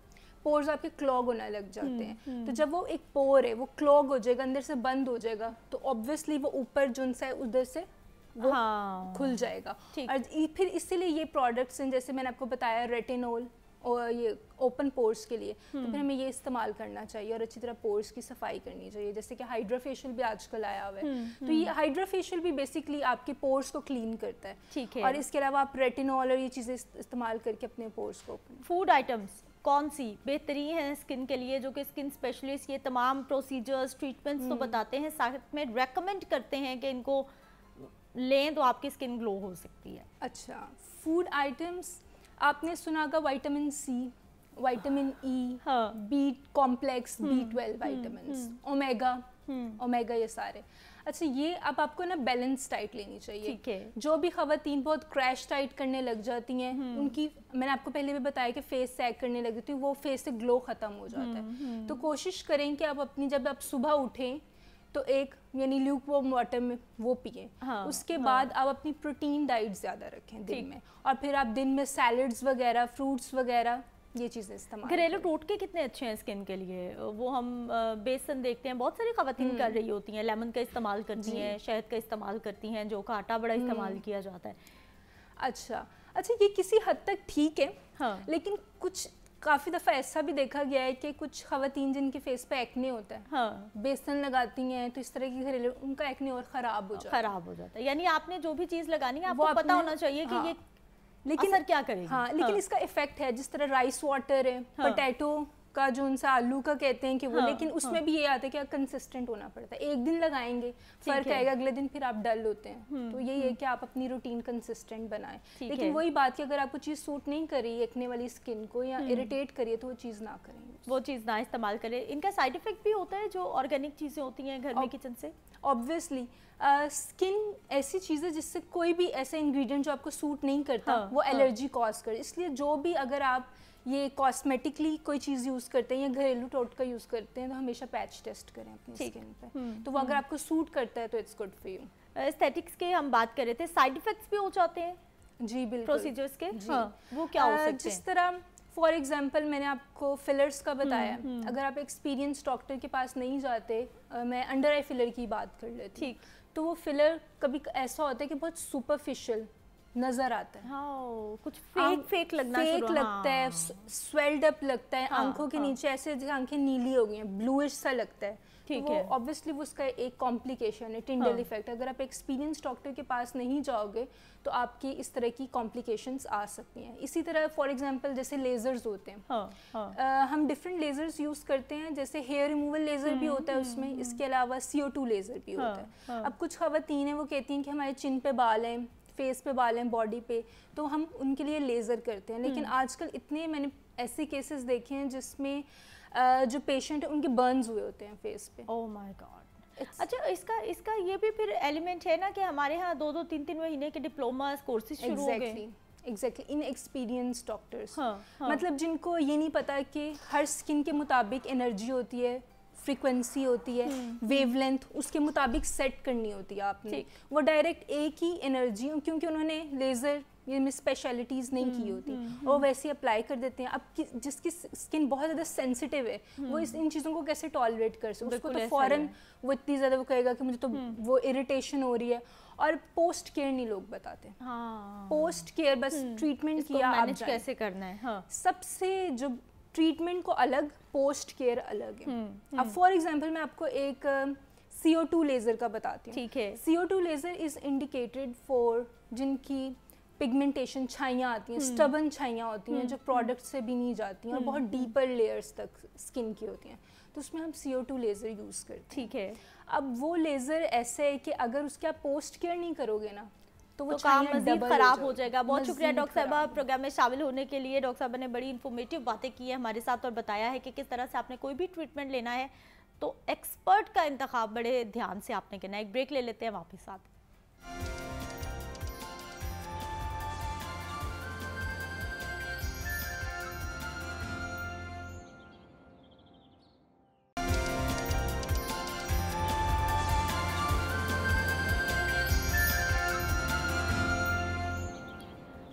पोर्स आपके क्लॉग होने लग जाते हैं। तो जब वो एक पोर है वो क्लॉग हो जाएगा, अंदर से बंद हो जाएगा, तो ऑब्वियसली वो ऊपर जो है उधर से वो खुल जाएगा। और फिर इसीलिए ये प्रोडक्ट्स हैं, जैसे मैंने आपको बताया रेटिनॉल और ये ओपन पोर्स के लिए, तो फिर हमें ये इस्तेमाल करना चाहिए और अच्छी तरह पोर्स की सफाई करनी चाहिए। जैसे कि हाइड्रा फेशियल भी आजकल आया हुआ है, तो ये हाइड्रा फेशियल भी बेसिकली आपके पोर्स को क्लीन करता है, ठीक है। और इसके अलावा आप रेटिनॉल और ये चीज़ें इस्तेमाल करके अपने पोर्स को ओपन। फूड आइटम्स कौन सी बेहतरीन है स्किन के लिए, जो कि स्किन स्पेशलिस्ट ये तमाम प्रोसीजर्स ट्रीटमेंट्स तो बताते हैं, साथ में रेकमेंड करते हैं कि इनको लें तो आपकी स्किन ग्लो हो सकती है? अच्छा, फूड आइटम्स आपने सुना होगा vitamin C, vitamin E, B complex, B12 vitamins, omega, ये सारे। अच्छा, ये अब आपको ना बैलेंस डाइट लेनी चाहिए, ठीक है। जो भी ख़वातीन बहुत क्रैश डाइट करने लग जाती हैं, उनकी, मैंने आपको पहले भी बताया कि फेस सैग करने लग जाती है, वो फेस से ग्लो ख़त्म हो जाता है। तो कोशिश करें कि आप अपनी, जब आप सुबह उठें तो एक यानी ल्यूक वार्म वाटर में वो पिए, उसके बाद आप अपनी प्रोटीन डाइट ज़्यादा रखें दिन में, और फिर आप दिन में सैलड्स वगैरह, फ्रूट्स वगैरह, ये चीज़ें इस्तेमाल। घरेलू टोटके कितने अच्छे हैं स्किन के लिए? वो हम बेसन देखते हैं बहुत सारी ख़वातीन कर रही होती हैं, लेमन का इस्तेमाल करती हैं, शहद का इस्तेमाल करती हैं, जो का आटा बड़ा इस्तेमाल किया जाता है। अच्छा, ये किसी हद तक ठीक है, लेकिन कुछ काफ़ी दफ़ा ऐसा भी देखा गया है कि कुछ ख़वातीन जिनके फेस पे एक्ने होता है, बेसन लगाती हैं तो इस तरह की घरेलू, उनका एक्ने और ख़राब हो जाता है। यानी आपने जो भी चीज़ लगानी है आपको पता होना चाहिए कि ये लेकिन असर क्या करेगी। लेकिन इसका इफेक्ट है, जिस तरह राइस वाटर है, पोटैटो का जो उनसे आलू का कहते हैं कि वो, लेकिन उसमें भी ये आता है कि कंसिस्टेंट होना पड़ता है। एक दिन लगाएंगे फर्क आएगा, अगले दिन फिर आप डल होते हैं, तो यही है कि आप अपनी रूटीन कंसिस्टेंट बनाएं। लेकिन वही बात कि अगर आपको चीज़ सूट नहीं कर रही एक्ने वाली स्किन को या इरिटेट करिए तो वो चीज़ ना करें, वो चीज़ ना इस्तेमाल करें। इनका साइड इफेक्ट भी होता है जो ऑर्गेनिक चीज़ें होती हैं घर में किचन से? ऑब्वियसली स्किन ऐसी चीज़ है जिससे कोई भी ऐसा इंग्रेडिएंट जो आपको सूट नहीं करता वो एलर्जी कॉज करे, इसलिए जो भी अगर आप ये कॉस्मेटिकली कोई चीज़ यूज़ करते हैं या घरेलू टोटका यूज़ करते हैं तो हमेशा पैच टेस्ट करें अपनी स्किन पे, तो वो अगर आपको सूट करता है तो it's good for you. Aesthetics के हम बात कर रहे थे, साइड इफेक्ट्स भी हो जाते हैं? जी बिल्कुल, प्रोसीजर्स के वो क्या हो सकते हैं? जिस तरह फॉर एग्जाम्पल मैंने आपको फिलर्स का बताया, अगर आप एक्सपीरियंस डॉक्टर के पास नहीं जाते, मैं अंडर आई फिलर की बात कर लेती, ठीक, तो वो फिलर कभी ऐसा होता है कि बहुत सुपरफिशियल नजर आता है, कुछ फेक लगता है, स्वेल्ड अप लगता है, आंखों के नीचे ऐसे जैसे आंखें नीली हो गई हैं, ब्लूइश सा लगता है, ठीक है। ऑब्वियसली वो उसका एक कॉम्प्लिकेशन है, टिंडल इफेक्ट। अगर आप एक्सपीरियंस डॉक्टर के पास नहीं जाओगे तो आपकी इस तरह की कॉम्प्लिकेशंस आ सकती हैं। इसी तरह फॉर एग्जांपल जैसे लेजर्स होते हैं, हम डिफरेंट लेजर्स यूज़ करते हैं, जैसे हेयर रिमूवल लेज़र भी होता है उसमें, इसके अलावा CO2 लेज़र भी होता है। अब कुछ ख़वातीन हैं वो कहती हैं कि हमारे चिन पे बाल हैं, फेस पे बाल हैं, बॉडी पे, तो हम उनके लिए लेज़र करते हैं, लेकिन आजकल इतने मैंने ऐसे केसेस देखे हैं जिसमें जो पेशेंट है उनके बर्न्स हुए होते हैं फेस पे। Oh my God. अच्छा, इसका ये भी फिर एलिमेंट है ना कि हमारे यहाँ 2-2, 3-3 महीने के डिप्लोमा कोर्सेज शुरू हो गए। एग्जैक्टली, इन एक्सपीरियंस डॉक्टर्स, मतलब जिनको ये नहीं पता कि हर स्किन के मुताबिक एनर्जी होती है, फ्रीक्वेंसी होती है, वेवलेंथ उसके मुताबिक सेट करनी होती है आपने, वो डायरेक्ट एक ही एनर्जी, क्योंकि उन्होंने लेज़र ये में स्पेशलिटीज़ नहीं की होती और वैसे अप्लाई कर देते हैं। अब जिसकी स्किन बहुत ज़्यादा सेंसिटिव है वो इन चीज़ों को कैसे टॉलरेट कर सकते, उसको तो फ़ौरन वो इतनी ज़्यादा वो कहेगा कि मुझे तो वो इरिटेशन हो रही है। और पोस्ट केयर नहीं लोग बताते, पोस्ट केयर बस ट्रीटमेंट किया, मैनेज कैसे करना है। सबसे जो ट्रीटमेंट को अलग, पोस्ट केयर अलग है। अब फॉर एग्जांपल मैं आपको एक CO2 लेज़र का बताती हूँ, ठीक है। CO2 laser is indicated for जिनकी पिगमेंटेशन छाइयाँ आती हैं, स्टबन छाइयाँ होती हैं जो प्रोडक्ट से भी नहीं जाती हैं और बहुत डीपर लेयर्स तक स्किन की होती हैं, तो उसमें हम CO2 लेज़र यूज़ करते हैं, ठीक है। अब वो लेज़र ऐसे है कि अगर उसके आप पोस्ट केयर नहीं करोगे ना तो काम मज़ीद ख़राब हो जाएगा। बहुत शुक्रिया डॉक्टर साहबा प्रोग्राम में शामिल होने के लिए। डॉक्टर साहबा ने बड़ी इन्फॉर्मेटिव बातें की है हमारे साथ और बताया है कि किस तरह से आपने कोई भी ट्रीटमेंट लेना है तो एक्सपर्ट का इंतखाब बड़े ध्यान से आपने करना है। एक ब्रेक ले लेते हैं, वापस आते हैं।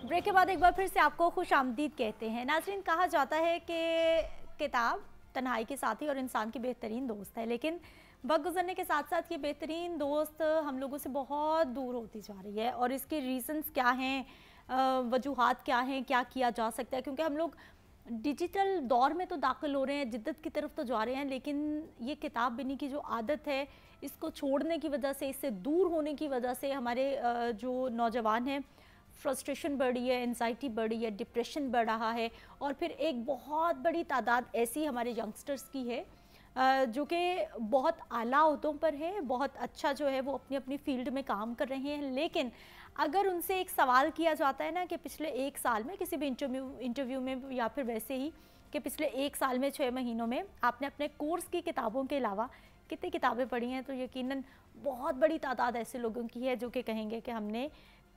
ब्रेक के बाद एक बार फिर से आपको खुश आमदीद कहते हैं। नाज़रीन, कहा जाता है कि किताब तन्हाई के साथी और इंसान की बेहतरीन दोस्त है, लेकिन वक्त गुजरने के साथ साथ ये बेहतरीन दोस्त हम लोगों से बहुत दूर होती जा रही है। और इसके रीज़न्स क्या हैं, वजूहात क्या हैं, क्या किया जा सकता है, क्योंकि हम लोग डिजिटल दौर में तो दाखिल हो रहे हैं, जिद्दत की तरफ तो जा रहे हैं, लेकिन ये किताब बिनी की जो आदत है इसको छोड़ने की वजह से, इससे दूर होने की वजह से हमारे जो नौजवान हैं फ्रस्ट्रेशन बढ़ रही है, एंजाइटी बढ़ रही है, डिप्रेशन बढ़ रहा है। और फिर एक बहुत बड़ी तादाद ऐसी हमारे यंगस्टर्स की है जो कि बहुत आला ओहदों पर है, बहुत अच्छा जो है वो अपनी अपनी फील्ड में काम कर रहे हैं, लेकिन अगर उनसे एक सवाल किया जाता है ना कि पिछले एक साल में किसी भी इंटरव्यू में या फिर वैसे ही कि पिछले एक साल में 6 महीनों में आपने अपने कोर्स की किताबों के अलावा कितनी किताबें पढ़ी हैं, तो यकीनन बहुत बड़ी तादाद ऐसे लोगों की है जो कि कहेंगे कि हमने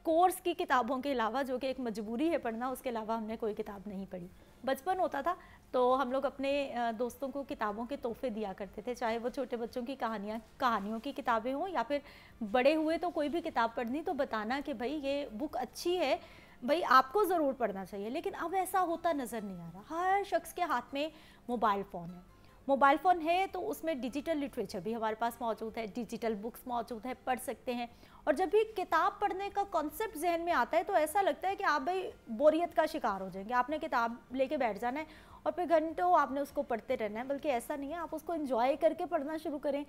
कोर्स की किताबों के अलावा, जो कि एक मजबूरी है पढ़ना, उसके अलावा हमने कोई किताब नहीं पढ़ी। बचपन होता था तो हम लोग अपने दोस्तों को किताबों के तोहफे दिया करते थे, चाहे वो छोटे बच्चों की कहानियों की किताबें हों या फिर बड़े हुए तो कोई भी किताब पढ़नी तो बताना कि भाई ये बुक अच्छी है, भाई आपको ज़रूर पढ़ना चाहिए। लेकिन अब ऐसा होता नज़र नहीं आ रहा। हर शख्स के हाथ में मोबाइल फ़ोन है। मोबाइल फ़ोन है तो उसमें डिजिटल लिटरेचर भी हमारे पास मौजूद है, डिजिटल बुक्स मौजूद है, पढ़ सकते हैं। और जब भी किताब पढ़ने का कॉन्सेप्ट जहन में आता है तो ऐसा लगता है कि आप भाई बोरियत का शिकार हो जाएंगे। आपने किताब लेके बैठ जाना है और फिर घंटों आपने उसको पढ़ते रहना है, बल्कि ऐसा नहीं है, आप उसको एंजॉय करके पढ़ना शुरू करें।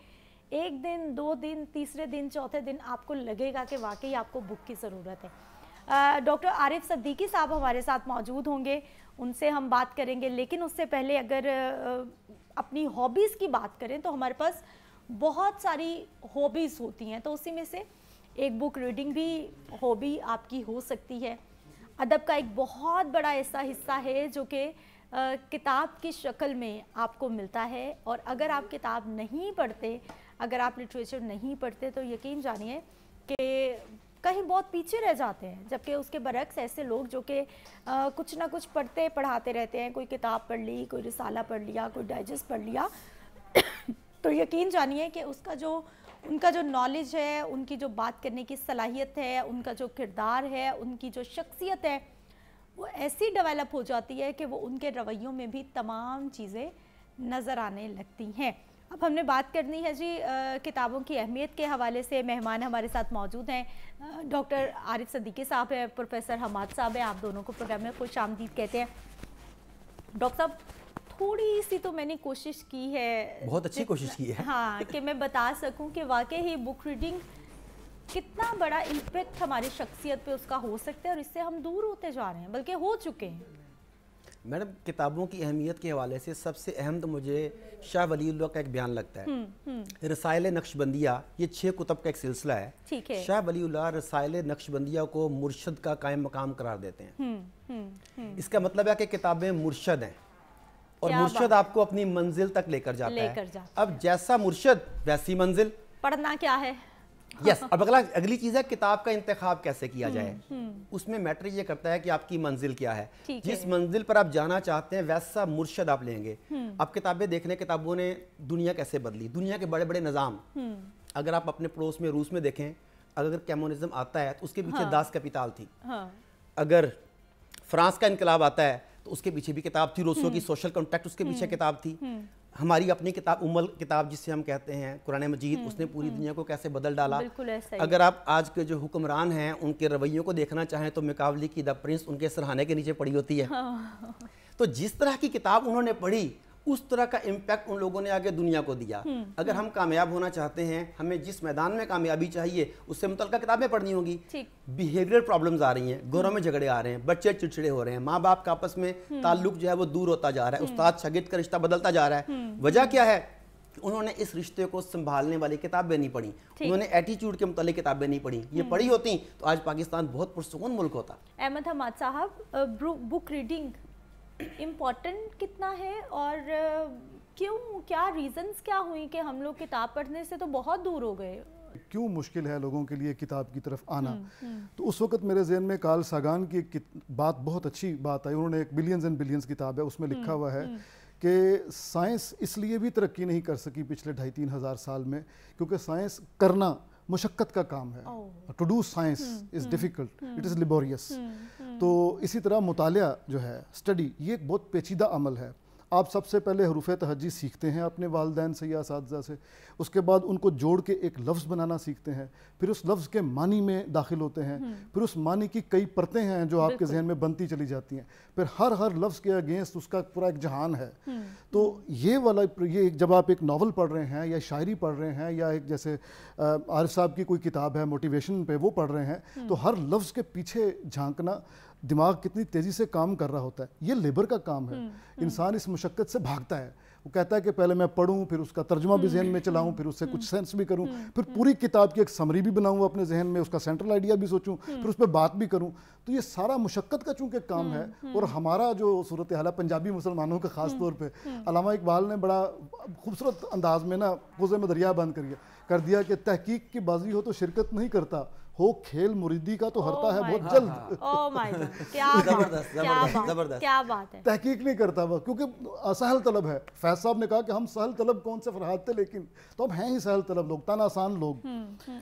एक दिन, 2 दिन, तीसरे दिन, चौथे दिन आपको लगेगा कि वाकई आपको बुक की ज़रूरत है। डॉक्टर आरिफ सिद्दीकी साहब हमारे साथ मौजूद होंगे, उनसे हम बात करेंगे। लेकिन उससे पहले अगर अपनी हॉबीज़ की बात करें तो हमारे पास बहुत सारी हॉबीज़ होती हैं, तो उसी में से एक बुक रीडिंग भी हॉबी आपकी हो सकती है। अदब का एक बहुत बड़ा ऐसा हिस्सा है जो कि किताब की शक्ल में आपको मिलता है, और अगर आप किताब नहीं पढ़ते, अगर आप लिटरेचर नहीं पढ़ते तो यकीन जानिए कि कहीं बहुत पीछे रह जाते हैं। जबकि उसके बरक्स ऐसे लोग जो कि कुछ ना कुछ पढ़ते पढ़ाते रहते हैं, कोई किताब पढ़ ली, कोई रिसाला पढ़ लिया, कोई डाइजेस्ट पढ़ लिया तो यकीन जानिए कि उनका जो नॉलेज है, उनकी जो बात करने की सलाहियत है, उनका जो किरदार है, उनकी जो शख्सियत है, वो ऐसी डेवलप हो जाती है कि वो उनके रवैयों में भी तमाम चीज़ें नज़र आने लगती हैं। अब हमने बात करनी है जी किताबों की अहमियत के हवाले से। मेहमान हमारे साथ मौजूद हैं, डॉक्टर आरिफ सिद्दीकी साहब है, प्रोफेसर हमाद साहब है। आप दोनों को प्रोग्राम में खुश आमदीद कहते हैं। डॉक्टर साहब, थोड़ी सी तो मैंने कोशिश की है, बहुत अच्छी कोशिश की है, हाँ, कि मैं बता सकूं कि वाकई ही बुक रीडिंग कितना बड़ा इम्पैक्ट हमारी शख्सियत पे उसका हो सकता है, और इससे हम दूर होते जा रहे हैं, बल्कि हो चुके हैं। मैडम, किताबों की अहमियत के हवाले से सबसे अहम तो मुझे शाह वलीउल्लाह का एक बयान लगता है। रसाइल नक्शबंदिया, ये 6 कुतब का एक सिलसिला है। ठीक है। शाह वलीउल्लाह रसाइल नक्शबंदिया को मुर्शद का कायम मकाम करार देते हैं। इसका मतलब है कि किताबें मुर्शद हैं और मुर्शद आपको अपनी मंजिल तक लेकर जाता है। अब जैसा मुर्शद वैसी मंजिल। पढ़ना क्या है? यस। अब अगली चीज़ है किताब का इंतखाब कैसे किया जाए। उसमें मैटर ये करता है कि आपकी मंजिल क्या है, जिस मंजिल पर आप जाना चाहते हैं वैसा मुर्शद आप लेंगे। अब किताबें देखने, किताबों ने दुनिया कैसे बदली, दुनिया के बड़े बड़े निज़ाम। अगर आप अपने पड़ोस में रूस में देखें, अगर कम्युनिज्म आता है तो उसके पीछे दास कैपिटाल थी। अगर फ्रांस का इनकलाब आता है तो उसके पीछे भी किताब थी, रोसो की सोशल कॉन्ट्रैक्ट, उसके पीछे किताब थी। हमारी अपनी किताब उम्मुल किताब जिसे हम कहते हैं कुरान मजीद, उसने पूरी दुनिया को कैसे बदल डाला। अगर आप आज के जो हुक्मरान हैं उनके रवैयों को देखना चाहें तो मैकावली की द प्रिंस उनके सरहाने के नीचे पड़ी होती है। तो जिस तरह की किताब उन्होंने पढ़ी उस तरह का इम्पैक्ट उन लोगों ने आगे दुनिया को दिया। अगर हम कामयाब होना चाहते हैं, हमें जिस मैदान में कामयाबी चाहिए उससे मुतल्लिक़ किताबें पढ़नी होगी। बिहेवियरल प्रॉब्लम्स आ रही हैं, घरों में झगड़े आ रहे हैं, बच्चे चिड़चिड़े हो रहे हैं, माँ बाप का आपस में ताल्लुक जो है वो दूर होता जा रहा है, उस्ताद शागिर्द का रिश्ता बदलता जा रहा है। वजह क्या है? उन्होंने इस रिश्ते को संभालने वाली किताबें नहीं पढ़ी, उन्होंने एटीट्यूड के मुतालिक किताबें नहीं पढ़ी। ये पढ़ी होती तो आज पाकिस्तान बहुत पुरसुकून मुल्क होता। अहमद हमाद साहब, बुक रीडिंग इम्पोर्टेंट कितना है और क्यों, क्या रीजंस क्या हुई कि हम लोग किताब पढ़ने से तो बहुत दूर हो गए? क्यों मुश्किल है लोगों के लिए किताब की तरफ आना? तो उस वक्त मेरे जहन में कार्ल सागान की एक बात, बहुत अच्छी बात आई। उन्होंने एक बिलियंस एंड बिलियंस किताब है, उसमें लिखा हुआ है कि साइंस इसलिए भी तरक्की नहीं कर सकी पिछले 2,500-3 हज़ार साल में क्योंकि साइंस करना मुशक्क़त का काम है। To do science is difficult, it is laborious. तो इसी तरह मुतालिया जो है, स्टडी, ये एक बहुत पेचीदा अमल है। आप सबसे पहले हरूफ तहज्जी सीखते हैं अपने वालिदैन से या असातिज़ा से, उसके बाद उनको जोड़ के एक लफ्ज़ बनाना सीखते हैं, फिर उस लफ्ज़ के मानी में दाखिल होते हैं, फिर उस मानी की कई परतें हैं जो आपके जहन में बनती चली जाती हैं, फिर हर लफ्ज़ के अगेंस्ट उसका पूरा एक जहान है। तो ये जब आप एक नावल पढ़ रहे हैं या शायरी पढ़ रहे हैं या एक जैसे आरिफ साहब की कोई किताब है मोटिवेशन पे, वो पढ़ रहे हैं, तो हर लफ्ज़ के पीछे झांकना, दिमाग कितनी तेज़ी से काम कर रहा होता है, ये लेबर का काम है। इंसान इस मुशक्क़त से भागता है, वो कहता है कि पहले मैं पढूं, फिर उसका तर्जुमा भी जहन में चलाऊं, फिर उससे कुछ सेंस भी करूं, फिर पूरी किताब की एक समरी भी बनाऊं अपने जहन में, उसका सेंट्रल आइडिया भी सोचूं, फिर उस पर बात भी करूं। तो ये सारा मुशक्क़त का चूँकि काम है। और हमारा जो सूरत हाल है पंजाबी मुसलमानों का ख़ास तौर पे, अल्लामा इकबाल ने बड़ा खूबसूरत अंदाज में ना कुज़े में दरिया बंद कर दिया कि तहकीक की बाजी हो तो शिरकत नहीं करता, हो खेल मुरीदी का तो हरता है बहुत जल्द। ओह माय गॉड, क्या बात है। तहकीक नहीं करता वो, क्योंकि सहल तलब है। फैज साहब ने कहा कि हम सहल तलब कौन से फरहाद थे, लेकिन तो अब हैं ही सहल तलब लोग, ताना आसान लोग।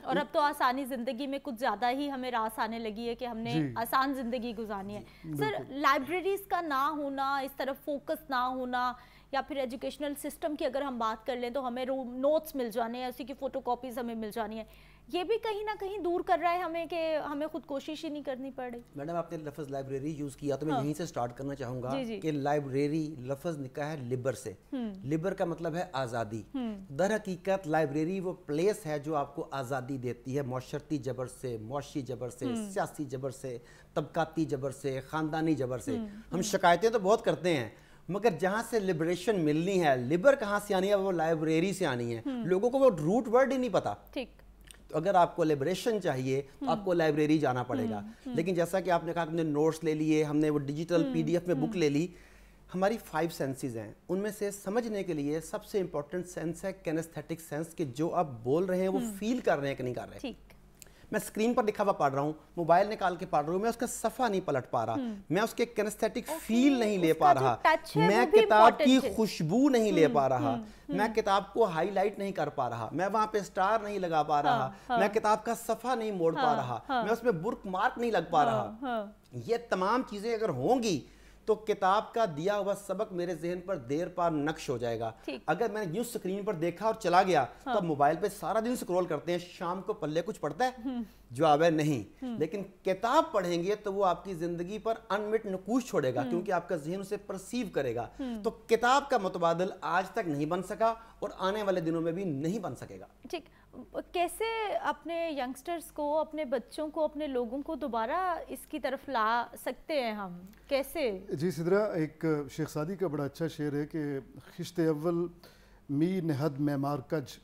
और अब तो आसानी जिंदगी में कुछ ज्यादा ही हमें रास आने लगी है कि हमने आसान जिंदगी गुजारनी है। सर, लाइब्रेरीज का ना होना, इस तरफ फोकस ना होना, या फिर एजुकेशनल सिस्टम की अगर हम बात कर लें तो हमें नोट्स मिल जाने हैं, उसी की फोटोकॉपीज हमें मिल जानी है, ये भी कहीं ना कहीं दूर कर रहा है हमें कि हमें खुद कोशिश ही नहीं करनी पड़े। मैडम, आपने लफ्ज़ लाइब्रेरी यूज़ किया तो मैं यहीं से स्टार्ट करना चाहूँगा कि लाइब्रेरी लफ्ज़ निकला है लिबर से। लिबर का मतलब है आज़ादी। दर हकीकत लाइब्रेरी वो प्लेस है जो आपको आज़ादी देती है माशरती जबर से, मुआशी जबर से, सियासी जबर से, तबकाती जबर से, ख़ानदानी जबर से। हम शिकायतें तो बहुत करते हैं, मगर जहाँ से लिबरेशन मिलनी है, लिबर कहाँ से आनी है, वो लाइब्रेरी से आनी है। लोगों को वो रूट वर्ड ही नहीं पता। ठीक, तो अगर आपको लिबरेशन चाहिए तो आपको लाइब्रेरी जाना पड़ेगा। लेकिन जैसा कि आपने कहा, हमने नोट्स ले लिए, हमने वो डिजिटल PDF में बुक ले ली, हमारी 5 सेंसेस हैं, उनमें से समझने के लिए सबसे इंपॉर्टेंट सेंस है किनेस्थेटिक सेंस, कि जो आप बोल रहे हैं वो फील कर रहे हैं कि नहीं कर रहे। मैं स्क्रीन पर लिखा हुआ पढ़ रहा हूँ, मोबाइल निकाल के पढ़ रहा हूँ, मैं उसका सफ़ा नहीं पलट पा रहा, मैं उसके किनेस्थेटिक फील नहीं ले पा रहा, मैं किताब की खुशबू नहीं ले पा रहा, मैं किताब को हाईलाइट नहीं कर पा रहा, मैं वहाँ पे स्टार नहीं लगा पा रहा, मैं किताब का सफ़ा नहीं मोड़ पा रहा, मैं उसमें बुक मार्क नहीं लग पा रहा। ये तमाम चीज़ें अगर होंगी तो किताब का दिया हुआ सबक मेरे जहन पर देर पार नक्श हो जाएगा। अगर मैंने यूं स्क्रीन पर देखा और चला गया, तो मोबाइल पे सारा दिन स्क्रॉल करते हैं, शाम को पल्ले कुछ पड़ता है? जवाब है नहीं। लेकिन किताब पढ़ेंगे तो वो आपकी जिंदगी पर अनमिट नकूश छोड़ेगा, क्योंकि आपका जहन उसे परसीव करेगा। तो किताब का मुतबादिल आज तक नहीं बन सका और आने वाले दिनों में भी नहीं बन सकेगा। ठीक, कैसे अपने यंगस्टर्स को, अपने बच्चों को, अपने लोगों को दोबारा इसकी तरफ ला सकते हैं हम, कैसे? जी सिद्रा, एक शेख सादी का बड़ा अच्छा शेर है कि खिश्ते अव्वल मी नहद मैमार कज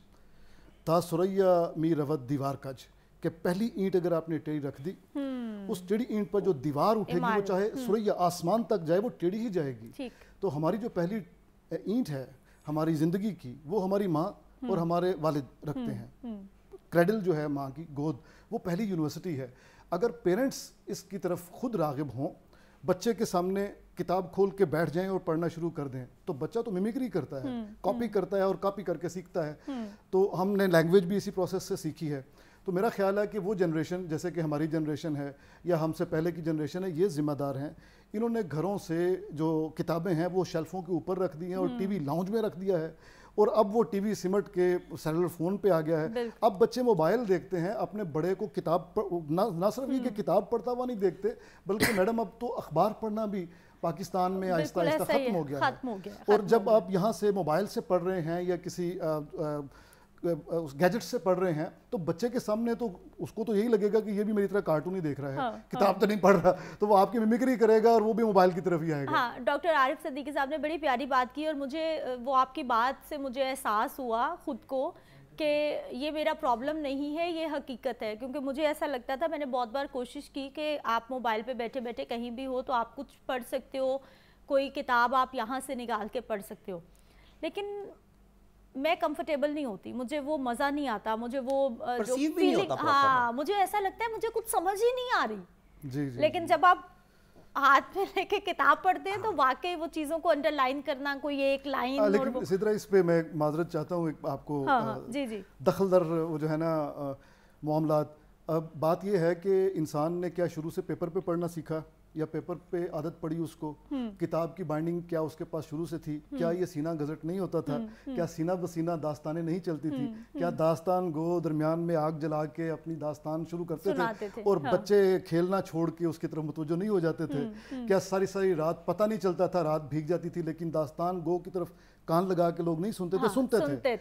ता सुरैया मी रवत दीवार कज, कि पहली ईंट अगर आपने टेढ़ी रख दी, उस टेढ़ी ईंट पर जो दीवार उठेगी वो चाहे सुरैया आसमान तक जाए, वो टेढ़ी ही जाएगी। तो हमारी जो पहली ईंट है हमारी ज़िंदगी की, वो हमारी माँ और हमारे वालिद रखते हैं। क्रेडल जो है माँ की गोद, वो पहली यूनिवर्सिटी है। अगर पेरेंट्स इसकी तरफ खुद राग़िब हों, बच्चे के सामने किताब खोल के बैठ जाएं और पढ़ना शुरू कर दें, तो बच्चा तो मिमिक्री करता है, कॉपी करता है और कॉपी करके सीखता है। तो हमने लैंग्वेज भी इसी प्रोसेस से सीखी है। तो मेरा ख्याल है कि वो जनरेशन, जैसे कि हमारी जनरेशन है या हमसे पहले की जनरेशन है, ये ज़िम्मेदार हैं। इन्होंने घरों से जो किताबें हैं वो शेल्फों के ऊपर रख दी हैं और टीवी लाउंज में रख दिया है, और अब वो टीवी सिमट के सेलुलर फ़ोन पे आ गया है। अब बच्चे मोबाइल देखते हैं, अपने बड़े को किताब ना सिर्फ ये कि किताब पढ़ता हुआ नहीं देखते, बल्कि मैडम अब तो अखबार पढ़ना भी पाकिस्तान में आहिस्ता आहिस्ता ख़त्म हो गया है। और जब आप यहाँ से मोबाइल से पढ़ रहे हैं या किसी गैजेट से पढ़ रहे हैं तो बच्चे के सामने तो उसको तो यही लगेगा कि ये भी मेरी तरह कार्टून ही देख रहा है, किताब तो नहीं पढ़ रहा, तो वो आपकी मिमिक्री करेगा और वो भी मोबाइल की तरफ ही आएगा। हाँ, डॉक्टर आरिफ सिद्दीकी साहब ने बड़ी प्यारी बात की और मुझे वो आपकी बात से मुझे एहसास हुआ खुद को कि ये मेरा प्रॉब्लम नहीं है, ये हकीकत है। क्योंकि मुझे ऐसा लगता था, मैंने बहुत बार कोशिश की कि आप मोबाइल पे बैठे बैठे कहीं भी हो तो आप कुछ पढ़ सकते हो, कोई किताब आप यहाँ से निकाल के पढ़ सकते हो, लेकिन मैं कंफर्टेबल नहीं होती, मुझे वो मज़ा नहीं आता, मुझे वो जो फीलिंग, हाँ मुझे ऐसा लगता है मुझे कुछ समझ ही नहीं आ रही। जी, जी, लेकिन जब आप हाथ में लेके किताब पढ़ते हैं तो वाकई वो चीज़ों को अंडरलाइन करना, कोई एक लाइन, लेकिन इसी तरह इस पे मैं माजरत चाहता हूँ आपको, जी जी, दखलदर वो जो है ना मामलात। अब बात ये है कि इंसान ने क्या शुरू से पेपर पे पढ़ना सीखा या पेपर पे आदत पड़ी उसको, किताब की बाइंडिंग क्या उसके पास शुरू से थी, क्या ये सीना गजट नहीं होता था, क्या सीना बसीना दास्तानें नहीं चलती थी, क्या दास्तान गो दरमियान में आग जला के अपनी दास्तान शुरू करते थे और बच्चे खेलना छोड़ के उसकी तरफ मुतवज्जो नहीं हो जाते थे, क्या सारी सारी रात पता नहीं चलता था, रात भीग जाती थी लेकिन दास्तान गो की तरफ कान लगा के लोग नहीं सुनते थे, सुनते थे।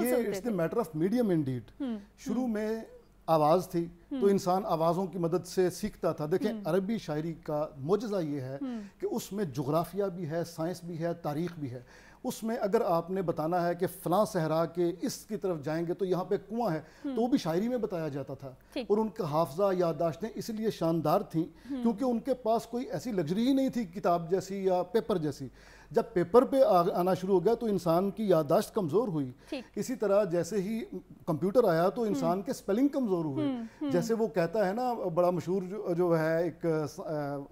ये it's the matter of medium Indeed. शुरू में आवाज़ थी तो इंसान आवाज़ों की मदद से सीखता था। देखें अरबी शायरी का मोजज़ा ये है कि उसमें जुग्राफिया भी है, साइंस भी है, तारीख़ भी है। उसमें अगर आपने बताना है कि फ़लाँ सहरा के इसकी तरफ जाएंगे तो यहाँ पे कुआं है, तो वो भी शायरी में बताया जाता था। और उनका हाफजा याददाश्तें इसलिए शानदार थीं क्योंकि उनके पास कोई ऐसी लग्जरी ही नहीं थी किताब जैसी या पेपर जैसी। जब पेपर पे आना शुरू हो गया तो इंसान की याददाश्त कमज़ोर हुई। इसी तरह जैसे ही कंप्यूटर आया तो इंसान के स्पेलिंग कमज़ोर हुए। जैसे वो कहता है ना, बड़ा मशहूर जो है एक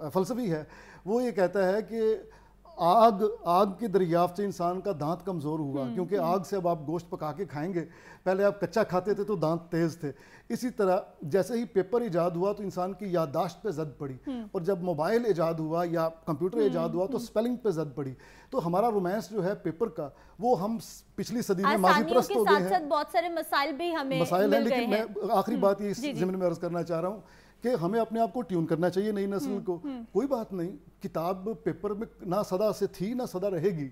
फ़लसफ़ी है, वो ये कहता है कि आग की दरियाफ्त से इंसान का दांत कमज़ोर हुआ, क्योंकि आग से अब आप गोश्त पका के खाएंगे, पहले आप कच्चा खाते थे तो दांत तेज़ थे। इसी तरह जैसे ही पेपर इजाद हुआ तो इंसान की याददाश्त पे जद पड़ी, और जब मोबाइल इजाद हुआ या कंप्यूटर इजाद हुआ तो स्पेलिंग पे जद पड़ी। तो हमारा रोमांस जो है पेपर का, वो हम पिछली सदी में माजी परस्त हो गए हैं। बहुत सारे मसाइल भी हमें मसाइल हैं, लेकिन मैं आखिरी बात ये इस ज़िम्न में अर्ज़ करना चाह रहा हूँ कि हमें अपने आप को ट्यून करना चाहिए नई नस्ल को। कोई बात नहीं, किताब पेपर में ना सदा से थी ना सदा रहेगी,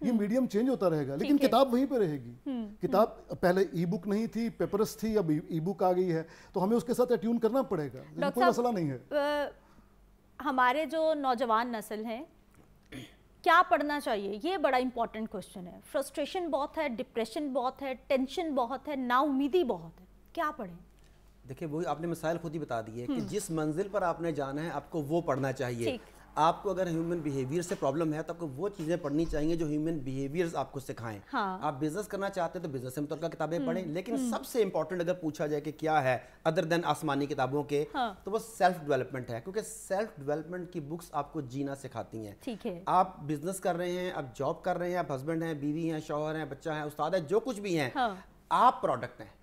ये मीडियम चेंज होता रहेगा, लेकिन किताब वहीं पे रहेगी। किताब पहले ई बुक नहीं थी, पेपरस थी, अब ई बुक आ गई है, तो हमें उसके साथ ट्यून करना पड़ेगा, कोई मसला नहीं है। हमारे जो नौजवान नस्ल है क्या पढ़ना चाहिए, ये बड़ा इंपॉर्टेंट क्वेश्चन है। फ्रस्ट्रेशन बहुत है, डिप्रेशन बहुत है, टेंशन बहुत है, नाउमीदी बहुत है, क्या पढ़ें? देखिए वही आपने मिसाइल खुद ही बता दी है कि जिस मंजिल पर आपने जाना है आपको वो पढ़ना चाहिए। आपको अगर ह्यूमन बिहेवियर से प्रॉब्लम है तो आपको वो चीज़ें पढ़नी चाहिए जो ह्यूमन बिहेवियर्स आपको सिखाएं। आप बिजनेस करना चाहते हैं तो बिजनेस से मुतल्लिक़ किताबें पढ़ें, लेकिन सबसे इंपॉर्टेंट अगर पूछा जाए कि क्या है अदर देन आसमानी किताबों के, तो वो सेल्फ डेवलपमेंट है, क्योंकि सेल्फ डेवलपमेंट की बुक्स आपको जीना सिखाती हैं। ठीक है, आप बिजनेस कर रहे हैं, आप जॉब कर रहे हैं, आप हस्बैंड हैं, बीवी हैं, शौहर हैं, बच्चा है, उस्ताद है, जो कुछ भी हैं, आप प्रोडक्ट हैं।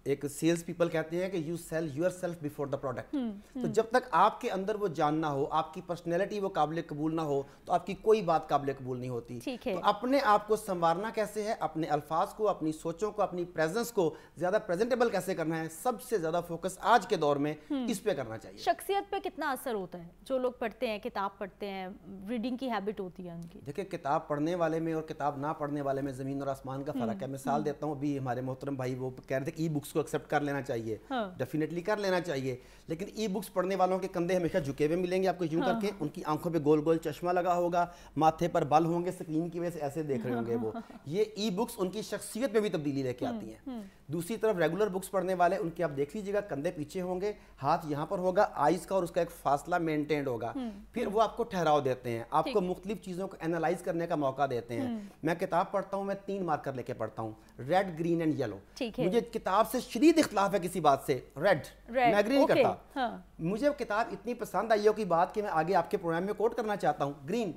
एक सेल्स पीपल कहते हैं कि you sell yourself before the product. तो जब तक आपके अंदर वो जानना हो, आपकी पर्सनैलिटी वो काबिल कबूल ना हो, तो आपकी कोई बात काबिल कबूल नहीं होती। तो अपने आप को संवारना कैसे है, अपने अल्फाज को, अपनी सोचों को, अपनी प्रेजेंस को ज्यादा प्रेजेंटेबल कैसे करना है, सबसे ज्यादा फोकस आज के दौर में इस पे करना चाहिए। शख्सियत पे कितना असर होता है जो लोग पढ़ते हैं, किताब पढ़ते हैं, रीडिंग की हैबिट होती है उनकी? देखिए किताब पढ़ने वाले में और किताब ना पढ़ने वाले में ज़मीन और आसमान का फ़र्क है। मिसाल देता हूँ, अभी हमारे मोहतरम भाई वो कह रहे थे कि ई बुक्स को एक्सेप्ट कर लेना चाहिए। डेफिनेटली कर लेना चाहिए, लेकिन ई बुक्स पढ़ने वालों के कंधे हमेशा झुके हुए मिलेंगे आपको यूं करके, उनकी आंखों पे गोल गोल चश्मा लगा होगा, माथे पर बाल होंगे, स्क्रीन की वजह से ऐसे देख रहे होंगे वो। ये ई बुक्स उनकी शख्सियत में भी तब्दीली लेके आती हैं। दूसरी तरफ रेगुलर बुक्स पढ़ने वाले, उनके आप देख लीजिएगा कंधे पीछे होंगे, हाथ यहाँ पर होगा, आइज का और उसका एक फासला मेंटेन्ड होगा। फिर वो आपको ठहराव देते हैं, आपको मुख्तलिफ चीज़ों को एनालाइज करने का मौका देते हैं। मैं किताब पढ़ता हूँ, मैं 3 मार्कर लेके पढ़ता हूँ, रेड, ग्रीन एंड येलो। मुझे किताब से शदीद इख्तिलाफ है किसी बात से, रेड मैं एग्री नहीं करता। मुझे किताब इतनी पसंद आई हो की बात कि मैं आगे आपके प्रोग्राम में कोट करना चाहता हूँ, ग्रीन।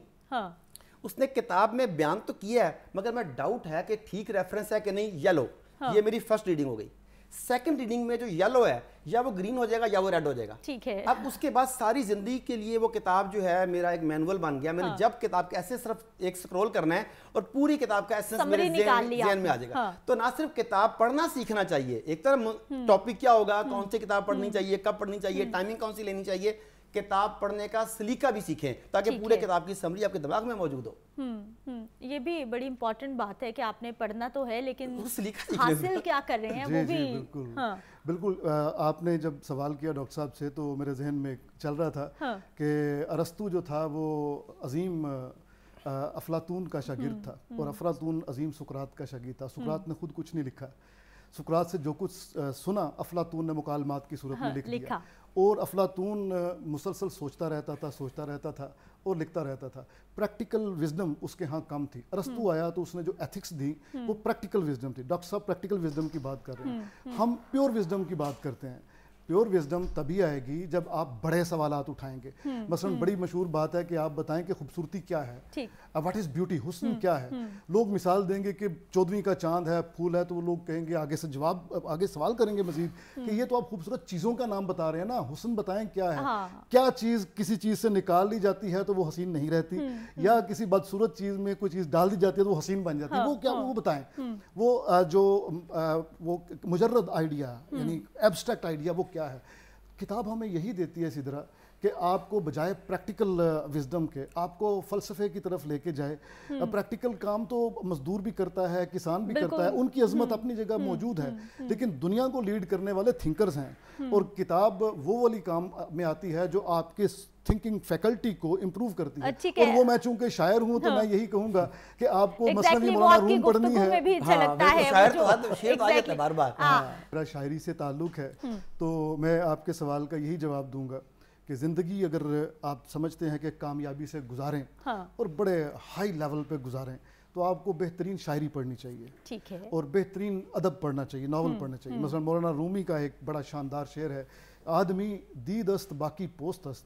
उसने किताब में बयान तो किया है मगर मैं डाउट है कि ठीक रेफरेंस है कि नहीं, येलो। ये मेरी फर्स्ट रीडिंग हो गई। सेकंड रीडिंग में जो येलो है या वो ग्रीन हो जाएगा या वो रेड हो जाएगा। ठीक है। अब उसके बाद सारी जिंदगी के लिए वो किताब जो है मेरा एक मैनुअल बन गया। मैंने जब किताब के ऐसे सिर्फ एक स्क्रॉल करना है और पूरी किताब का एसेंस मेरे ज़हन में आ जाएगा। तो ना सिर्फ किताब पढ़ना सीखना चाहिए, एक तरफ टॉपिक क्या होगा, कौन सी किताब पढ़नी चाहिए, कब पढ़नी चाहिए, टाइमिंग कौन सी लेनी चाहिए, किताब पढ़ने का सलीका भी सीखें ताकि पूरे किताब की समरी आपके दिमाग में मौजूद हो। ये भी बड़ी इम्पोर्टेंट बात है कि आपने पढ़ना तो है लेकिन हासिल क्या कर रहे हैं वो भी। बिल्कुल बिल्कुल। आपने जब सवाल किया डॉक्टर साहब से तो मेरे जहन में चल रहा था कि अरस्तु जो था वो अजीम अफलातून का शागिर्द था और अफलातून अजीम सुकरात का शागिर्द था। सुकरात ने खुद कुछ नहीं लिखा, सुकरात से जो कुछ सुना अफलातून ने मुकालमात की सूरत में लिख दिया और अफलातून मुसलसल सोचता रहता था और लिखता रहता था। प्रैक्टिकल विजडम उसके यहाँ कम थी। अरस्तु आया तो उसने जो एथिक्स दी वो प्रैक्टिकल विजडम थी। डॉक्टर साहब प्रैक्टिकल विजडम की बात कर रहे हैं, हम प्योर विजडम की बात करते हैं। प्योर विजडम तभी आएगी जब आप बड़े सवालात उठाएंगे। मसलन बड़ी मशहूर बात है कि आप बताएं कि खूबसूरती क्या है, व्हाट इज ब्यूटी, हुस्न क्या है। लोग मिसाल देंगे कि 14वीं का चांद है, फूल है, तो वो लोग कहेंगे आगे से आगे सवाल करेंगे मजीद कि ये तो आप खूबसूरत चीज़ों का नाम बता रहे हैं ना, हुस्न बताएं क्या है। क्या चीज़ किसी चीज़ से निकाल ली जाती है तो वो हसीन नहीं रहती, या किसी बदसूरत चीज़ में कोई चीज़ डाल दी जाती है तो वो हसीन बन जाती है। वो क्या, वो बताएं। वो मुजर्रद आइडिया यानी एब्स्ट्रैक्ट आइडिया वो क्या है। किताब हमें यही देती है इसी तरह कि आपको बजाय प्रैक्टिकल विजडम के आपको फ़लसफ़े की तरफ लेके जाए। प्रैक्टिकल काम तो मजदूर भी करता है, किसान भी करता है, उनकी अजमत अपनी जगह मौजूद है, लेकिन दुनिया को लीड करने वाले थिंकर्स हैं। और किताब वो वाली काम में आती है जो आपके थिंकिंग फैकल्टी को इम्प्रूव करती है। और वो मैं चूंकि शायर हूँ तो मैं यही कहूँगा कि आपको मसनवी मौलाना रूम पढ़नी है। मेरा शायरी से ताल्लुक़ है तो मैं आपके सवाल का यही जवाब दूंगा कि ज़िंदगी अगर आप समझते हैं कि कामयाबी से गुजारें और बड़े हाई लेवल पे गुजारें तो आपको बेहतरीन शायरी पढ़नी चाहिए, ठीक है, और बेहतरीन अदब पढ़ना चाहिए, नावल पढ़ना चाहिए। मसलन मौलाना रूमी का एक बड़ा शानदार शेर है, आदमी दीद अस्त बाकी पोस्त अस्त,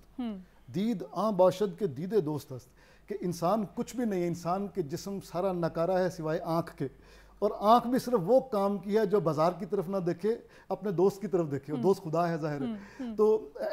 दीद आ बाशद के दीदे दोस्त अस्त, कि इंसान कुछ भी नहीं है, इंसान के जिस्म सारा नकारा है सिवाय आँख के, और आँख भी सिर्फ वो काम की है जो बाजार की तरफ ना देखे, अपने दोस्त की तरफ देखे, और दोस्त खुदा है ज़ाहिर है। तो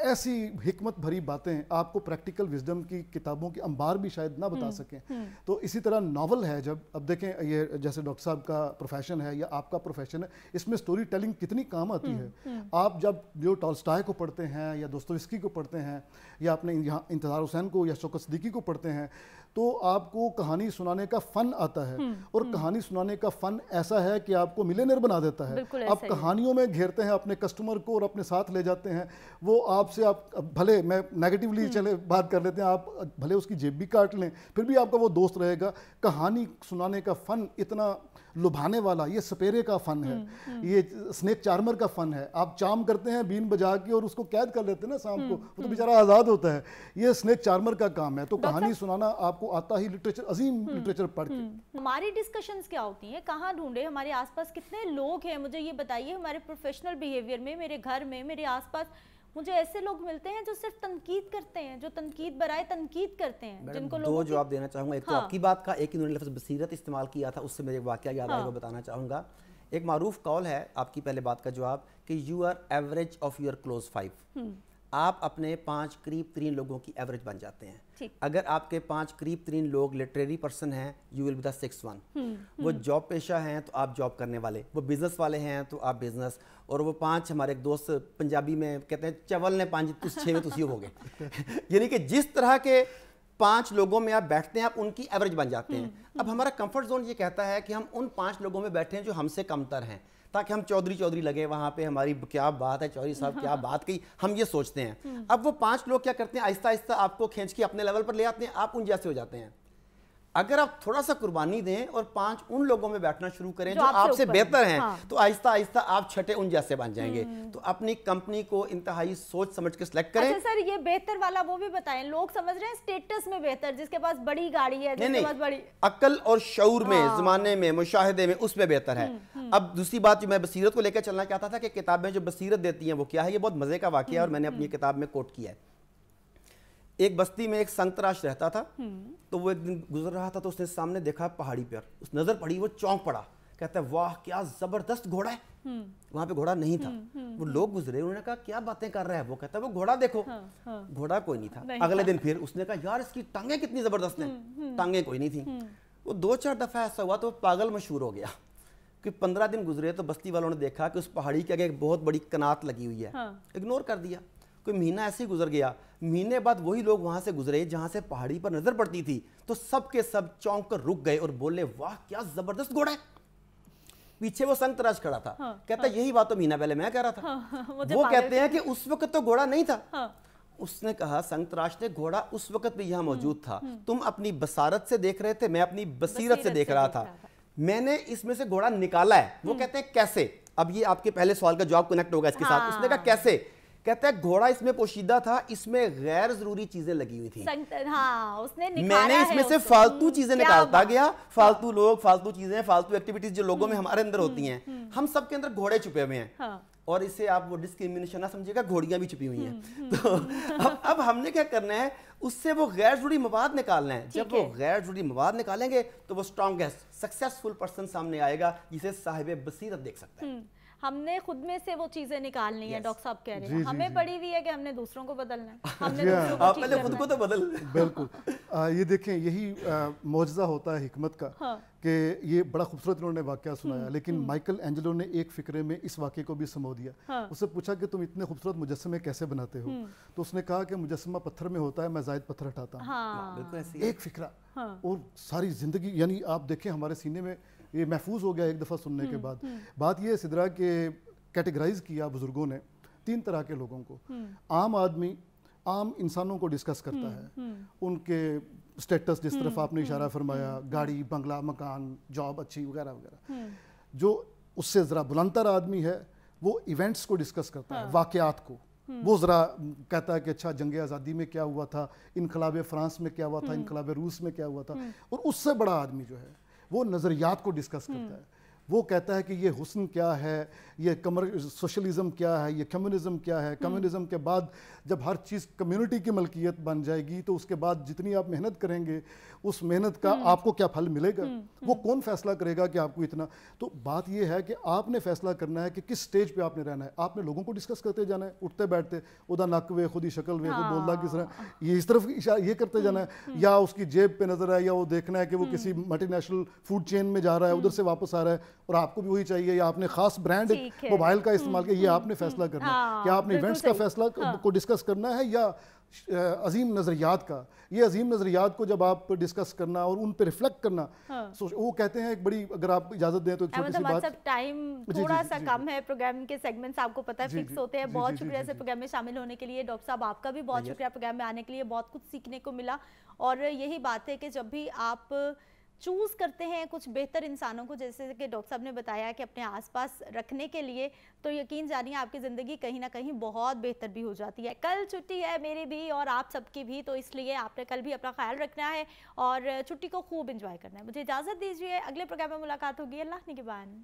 ऐसी हिकमत भरी बातें आपको प्रैक्टिकल विजडम की किताबों के अंबार भी शायद ना बता सकें। तो इसी तरह नावल है, जब अब देखें ये जैसे डॉक्टर साहब का प्रोफेशन है या आपका प्रोफेशन है, इसमें स्टोरी टेलिंग कितनी काम आती है। आप जब जो टॉल्स्टॉय को पढ़ते हैं या दोस्तोयेव्स्की को पढ़ते हैं या अपने यहाँ इंतज़ार हुसैन को या शौकत सिद्दीकी को पढ़ते हैं तो आपको कहानी सुनाने का फ़न आता है। और कहानी सुनाने का फ़न ऐसा है कि आपको मिलियनेयर बना देता है। आप कहानियों में घेरते हैं अपने कस्टमर को और अपने साथ ले जाते हैं। वो आपसे आप भले, मैं नेगेटिवली चले बात कर लेते हैं, आप भले उसकी जेब भी काट लें फिर भी आपका वो दोस्त रहेगा। कहानी सुनाने का फ़न इतना लुभाने वाला, ये सपेरे का फ़न है, ये स्नेक चार्मर का फ़न है। आप चार्म करते हैं बीन बजा के और उसको कैद कर लेते हैं ना शाम को, वो तो बेचारा आज़ाद होता है। ये स्नेक चार्मर का काम है। तो कहानी सुनाना आपको आता ही लिटरेचर, अजीम लिटरेचर पढ़ के। हमारी डिस्कशंस क्या होती हैं, कहाँ ढूंढे, हमारे आसपास कितने लोग हैं, मुझे ये बताइए। हमारे प्रोफेशनल बिहेवियर में, मेरे घर में, मेरे आसपास मुझे ऐसे लोग मिलते हैं जो सिर्फ तनकीद करते हैं, जो तनकीद बराए तनकीद करते हैं, जिनको दो जवाब देना चाहूँगा। एक तो आपकी बात का, एक इन्होंने लफ्ज़ बसीरत इस्तेमाल किया था, उससे मेरे एक वाक़या याद आया, वो बताना चाहूँगा। एक मारूफ कौल है आपकी पहले बात का जवाब कि you are average of your close 5। आप अपने 5 करीब तरीन लोगों की एवरेज बन जाते हैं। अगर आपके 5 करीब तरीन लोग लिटरेरी पर्सन हैं, you will be the 6th one. वो जॉब पेशा हैं तो आप जॉब करने वाले, वो बिजनेस वाले हैं तो आप बिजनेस, और वो 5, हमारे एक दोस्त पंजाबी में कहते हैं चवल ने 5 तुस 6 में तुसी हो गए। यानी कि जिस तरह के 5 लोगों में आप बैठते हैं आप उनकी एवरेज बन जाते हैं। अब हमारा कंफर्ट जोन ये कहता है कि हम उन 5 लोगों में बैठे हैं जो हमसे कमतर हैं, ताकि हम चौधरी लगे वहाँ पे, हमारी क्या बात है, चौधरी साहब क्या बात कही, हम ये सोचते हैं। अब वो 5 लोग क्या करते हैं, आहिस्ता आहिस्ता आपको खींच के अपने लेवल पर ले आते हैं, आप उन जैसे हो जाते हैं। अगर आप थोड़ा सा कुर्बानी दें और 5 उन लोगों में बैठना शुरू करें जो आपसे बेहतर हैं, तो आहिस्ता आहिस्ता आप छठे उन जैसे बन जाएंगे। तो अपनी कंपनी को इंतहाई सोच समझ के सिलेक्ट करें। अच्छा सर, ये बेहतर वाला वो भी बताएं। लोग समझ रहे हैं स्टेटस में बेहतर, जिसके पास बड़ी गाड़ी है, जिसके पास बड़ी अक्ल और शऊर में, ज़माने में, मुशाहिदे में, उसमें बेहतर है। अब दूसरी बात जो मैं बसीरत को लेकर चलना चाहता था कि किताबें जो बसीरत देती हैं वो क्या है। ये बहुत मजे का वाकया है और मैंने अपनी किताब में कोट किया है। एक बस्ती में एक संतराश रहता था, तो वो एक दिन गुजर रहा था तो उसने सामने देखा पहाड़ी पर, उस नजर पड़ी, वो चौंक पड़ा, कहता है वाह क्या जबरदस्त घोड़ा है। वहां पे घोड़ा नहीं था। वो लोग गुजरे, उन्होंने कहा क्या बातें कर रहा है, वो कहता है वो घोड़ा देखो। घोड़ा कोई नहीं था। अगले दिन फिर उसने कहा यार इसकी टांगे कितनी जबरदस्त हैं, टांगे कोई नहीं थी। वो 2-4 दफा ऐसा हुआ तो पागल मशहूर हो गया। कि 15 दिन गुजरे तो बस्ती वालों ने देखा कि उस पहाड़ी के आगे एक बहुत बड़ी कनात लगी हुई है। इग्नोर कर दिया। کوئی مہینہ ایسے ہی گزر گیا, مہینے بعد وہی لوگ وہاں سے گزرے جہاں سے پہاڑی پر نظر پڑتی تھی, تو سب کے سب چونک کر رک گئے اور بولے واہ کیا زبردست گھوڑا ہے. پیچھے وہ سنگ تراش کھڑا تھا, کہتا یہی بات تو مہینہ پہلے میں کہہ رہا تھا. وہ کہتے ہیں کہ اس وقت تو گھوڑا نہیں تھا. اس نے کہا, سنگ تراش نے, گھوڑا اس وقت بھی یہاں موجود تھا, تم اپنی بصارت سے دیکھ رہے تھے, میں اپنی بصیرت سے دیکھ رہا تھا, میں نے اس میں سے گھوڑا نکالا ہے. وہ کہتے ہیں کیسے؟ اب یہ آپ کے پہلے سوال کا جواب کنیکٹ ہوگا اس کے ساتھ. اس نے کہا کیسے؟ کہتا ہے گھوڑا اس میں پوشیدہ تھا, اس میں غیر ضروری چیزیں لگی ہوئی تھیں, میں نے اس میں سے فالتو چیزیں نکالتا گیا. فالتو لوگ, فالتو چیزیں, فالتو ایکٹیویٹیز جو لوگوں میں ہمارے اندر ہوتی ہیں, ہم سب کے اندر گھوڑے چھپے ہوئے ہیں. اور اسے آپ وہ ڈسکریمنیشن نہ سمجھے گا, گھوڑیاں بھی چھپی ہوئی ہیں. تو اب ہم نے کیا کرنا ہے, اس سے وہ غیر ضروری مواد نکالنا ہے. جب وہ غیر ضروری مواد نکالیں گے تو وہ اسٹرانگسٹ سکسیسفل پرسن سامنے آئے گا جسے صاحب بصیرت دیکھ سکتا ہے. ہم نے خود میں سے وہ چیزیں نکالنی ہیں. ڈاکٹر صاحب کہہ رہے ہیں ہمیں پڑی ہوئی ہے کہ ہم نے دوسروں کو بدلنا ہے, ہم نے دوسروں کو آپ پہلے خود کو تو بدل. بالکل, یہ دیکھیں یہی معجزہ ہوتا ہے حکمت کا کہ یہ بڑا خوبصورت انہوں نے واقعہ سنایا, لیکن مائیکل اینجلو نے ایک فکرے میں اس واقعے کو بھی سمو دیا. اس سے پوچھا کہ تم اتنے خوبصورت مجسمے کیسے بناتے ہو, تو اس نے کہا کہ مجسمہ پتھر میں ہوتا ہے, میں زائد پتھر ہٹاتا ہوں. ایک فکرہ اور ساری زندگی, یعنی آپ دیکھیں ہمارے سینے میں یہ محفوظ ہو گیا ایک دفعہ سننے کے بعد. بات یہ ہے سدرا کہ کیٹیگرائز کیا بزرگوں نے 3 طرح کے لوگوں کو. عام آدمی عام انسانوں کو ڈسکس کرتا ہے, ان کے سٹیٹس جس طرف آپ نے اشارہ فرمایا, گاڑی, بنگلہ, مکان, جاب اچھی وغیرہ وغیرہ. جو اس سے ذرا بلندتر آدمی ہے وہ ایونٹس کو ڈسکس کرتا ہے, واقعات کو. وہ ذرا کہتا ہے کہ اچھا جنگ آزادی میں کیا ہوا تھا, انقلاب فرانس میں کیا ہوا تھا, انقلاب روس میں کیا ہوا تھا. اور اس سے بڑا آدمی جو ہے وہ نظریات کو ڈسکس کرتا ہے. وہ کہتا ہے کہ یہ حسن کیا ہے, یہ سوشلزم کیا ہے, یہ کمیونزم کیا ہے. کمیونزم کے بعد جب ہر چیز کمیونٹی کی ملکیت بن جائے گی تو اس کے بعد جتنی آپ محنت کریں گے اس محنت کا آپ کو کیا پھل ملے گا, وہ کون فیصلہ کرے گا کہ آپ کو اتنا. تو بات یہ ہے کہ آپ نے فیصلہ کرنا ہے کہ کس سٹیج پہ آپ نے رہنا ہے. آپ نے لوگوں کو ڈسکس کرتے جانا ہے, اٹھتے بیٹھتے ادا نک وے خودی شکل وے کو بولنا کس طرح, یہ اس طرف یہ کرتے جانا ہے, یا اس کی جیب پہ نظر ہے, یا وہ دیکھنا ہے کہ وہ کسی ملٹی نیشنل فوڈ چین میں جا رہا ہے, ادھر سے واپس آ رہا ہے اور آپ کو بھی وہی چاہیے, یا آپ نے خاص برانڈ موبائل کا استعمال کیا. یہ آپ نے فیصلہ کرنا ہے کہ آپ نے ایونٹس کا فیصلہ کو ڈسکس کرنا ہے یا عظیم نظریات کا. یہ عظیم نظریات کو جب آپ ڈسکس کرنا اور ان پہ ریفلیکٹ کرنا, وہ کہتے ہیں ایک بڑی, اگر آپ اجازت دیں تو ایک چھوٹی سی بات. ٹائم تھوڑا سا کم ہے, پروگرام کے سیگمنٹس آپ کو پتہ ہے فکس ہوتے ہیں. بہت شکریہ سے پروگرام میں شامل ہونے کے لیے. ڈاکٹر صاحب آپ کا بھی بہت شکریہ پروگرام میں آنے کے لیے, بہت کچھ سیکھنے کو ملا. اور یہی بات ہے کہ جب بھی آپ چوز کرتے ہیں کچھ بہتر انسانوں کو, جیسے کہ ڈاکٹر صاحب نے بتایا کہ اپنے آس پاس رکھنے کے لیے, تو یقین جانیے آپ کی زندگی کہیں نہ کہیں بہت بہتر بھی ہو جاتی ہے. کل چھٹی ہے میری بھی اور آپ سب کی بھی, تو اس لیے آپ نے کل بھی اپنا خیال رکھنا ہے اور چھٹی کو خوب انجوائے کرنا ہے. مجھے اجازت دیجیے, اگلے پروگرام میں ملاقات ہوگی. اللہ نگہبان.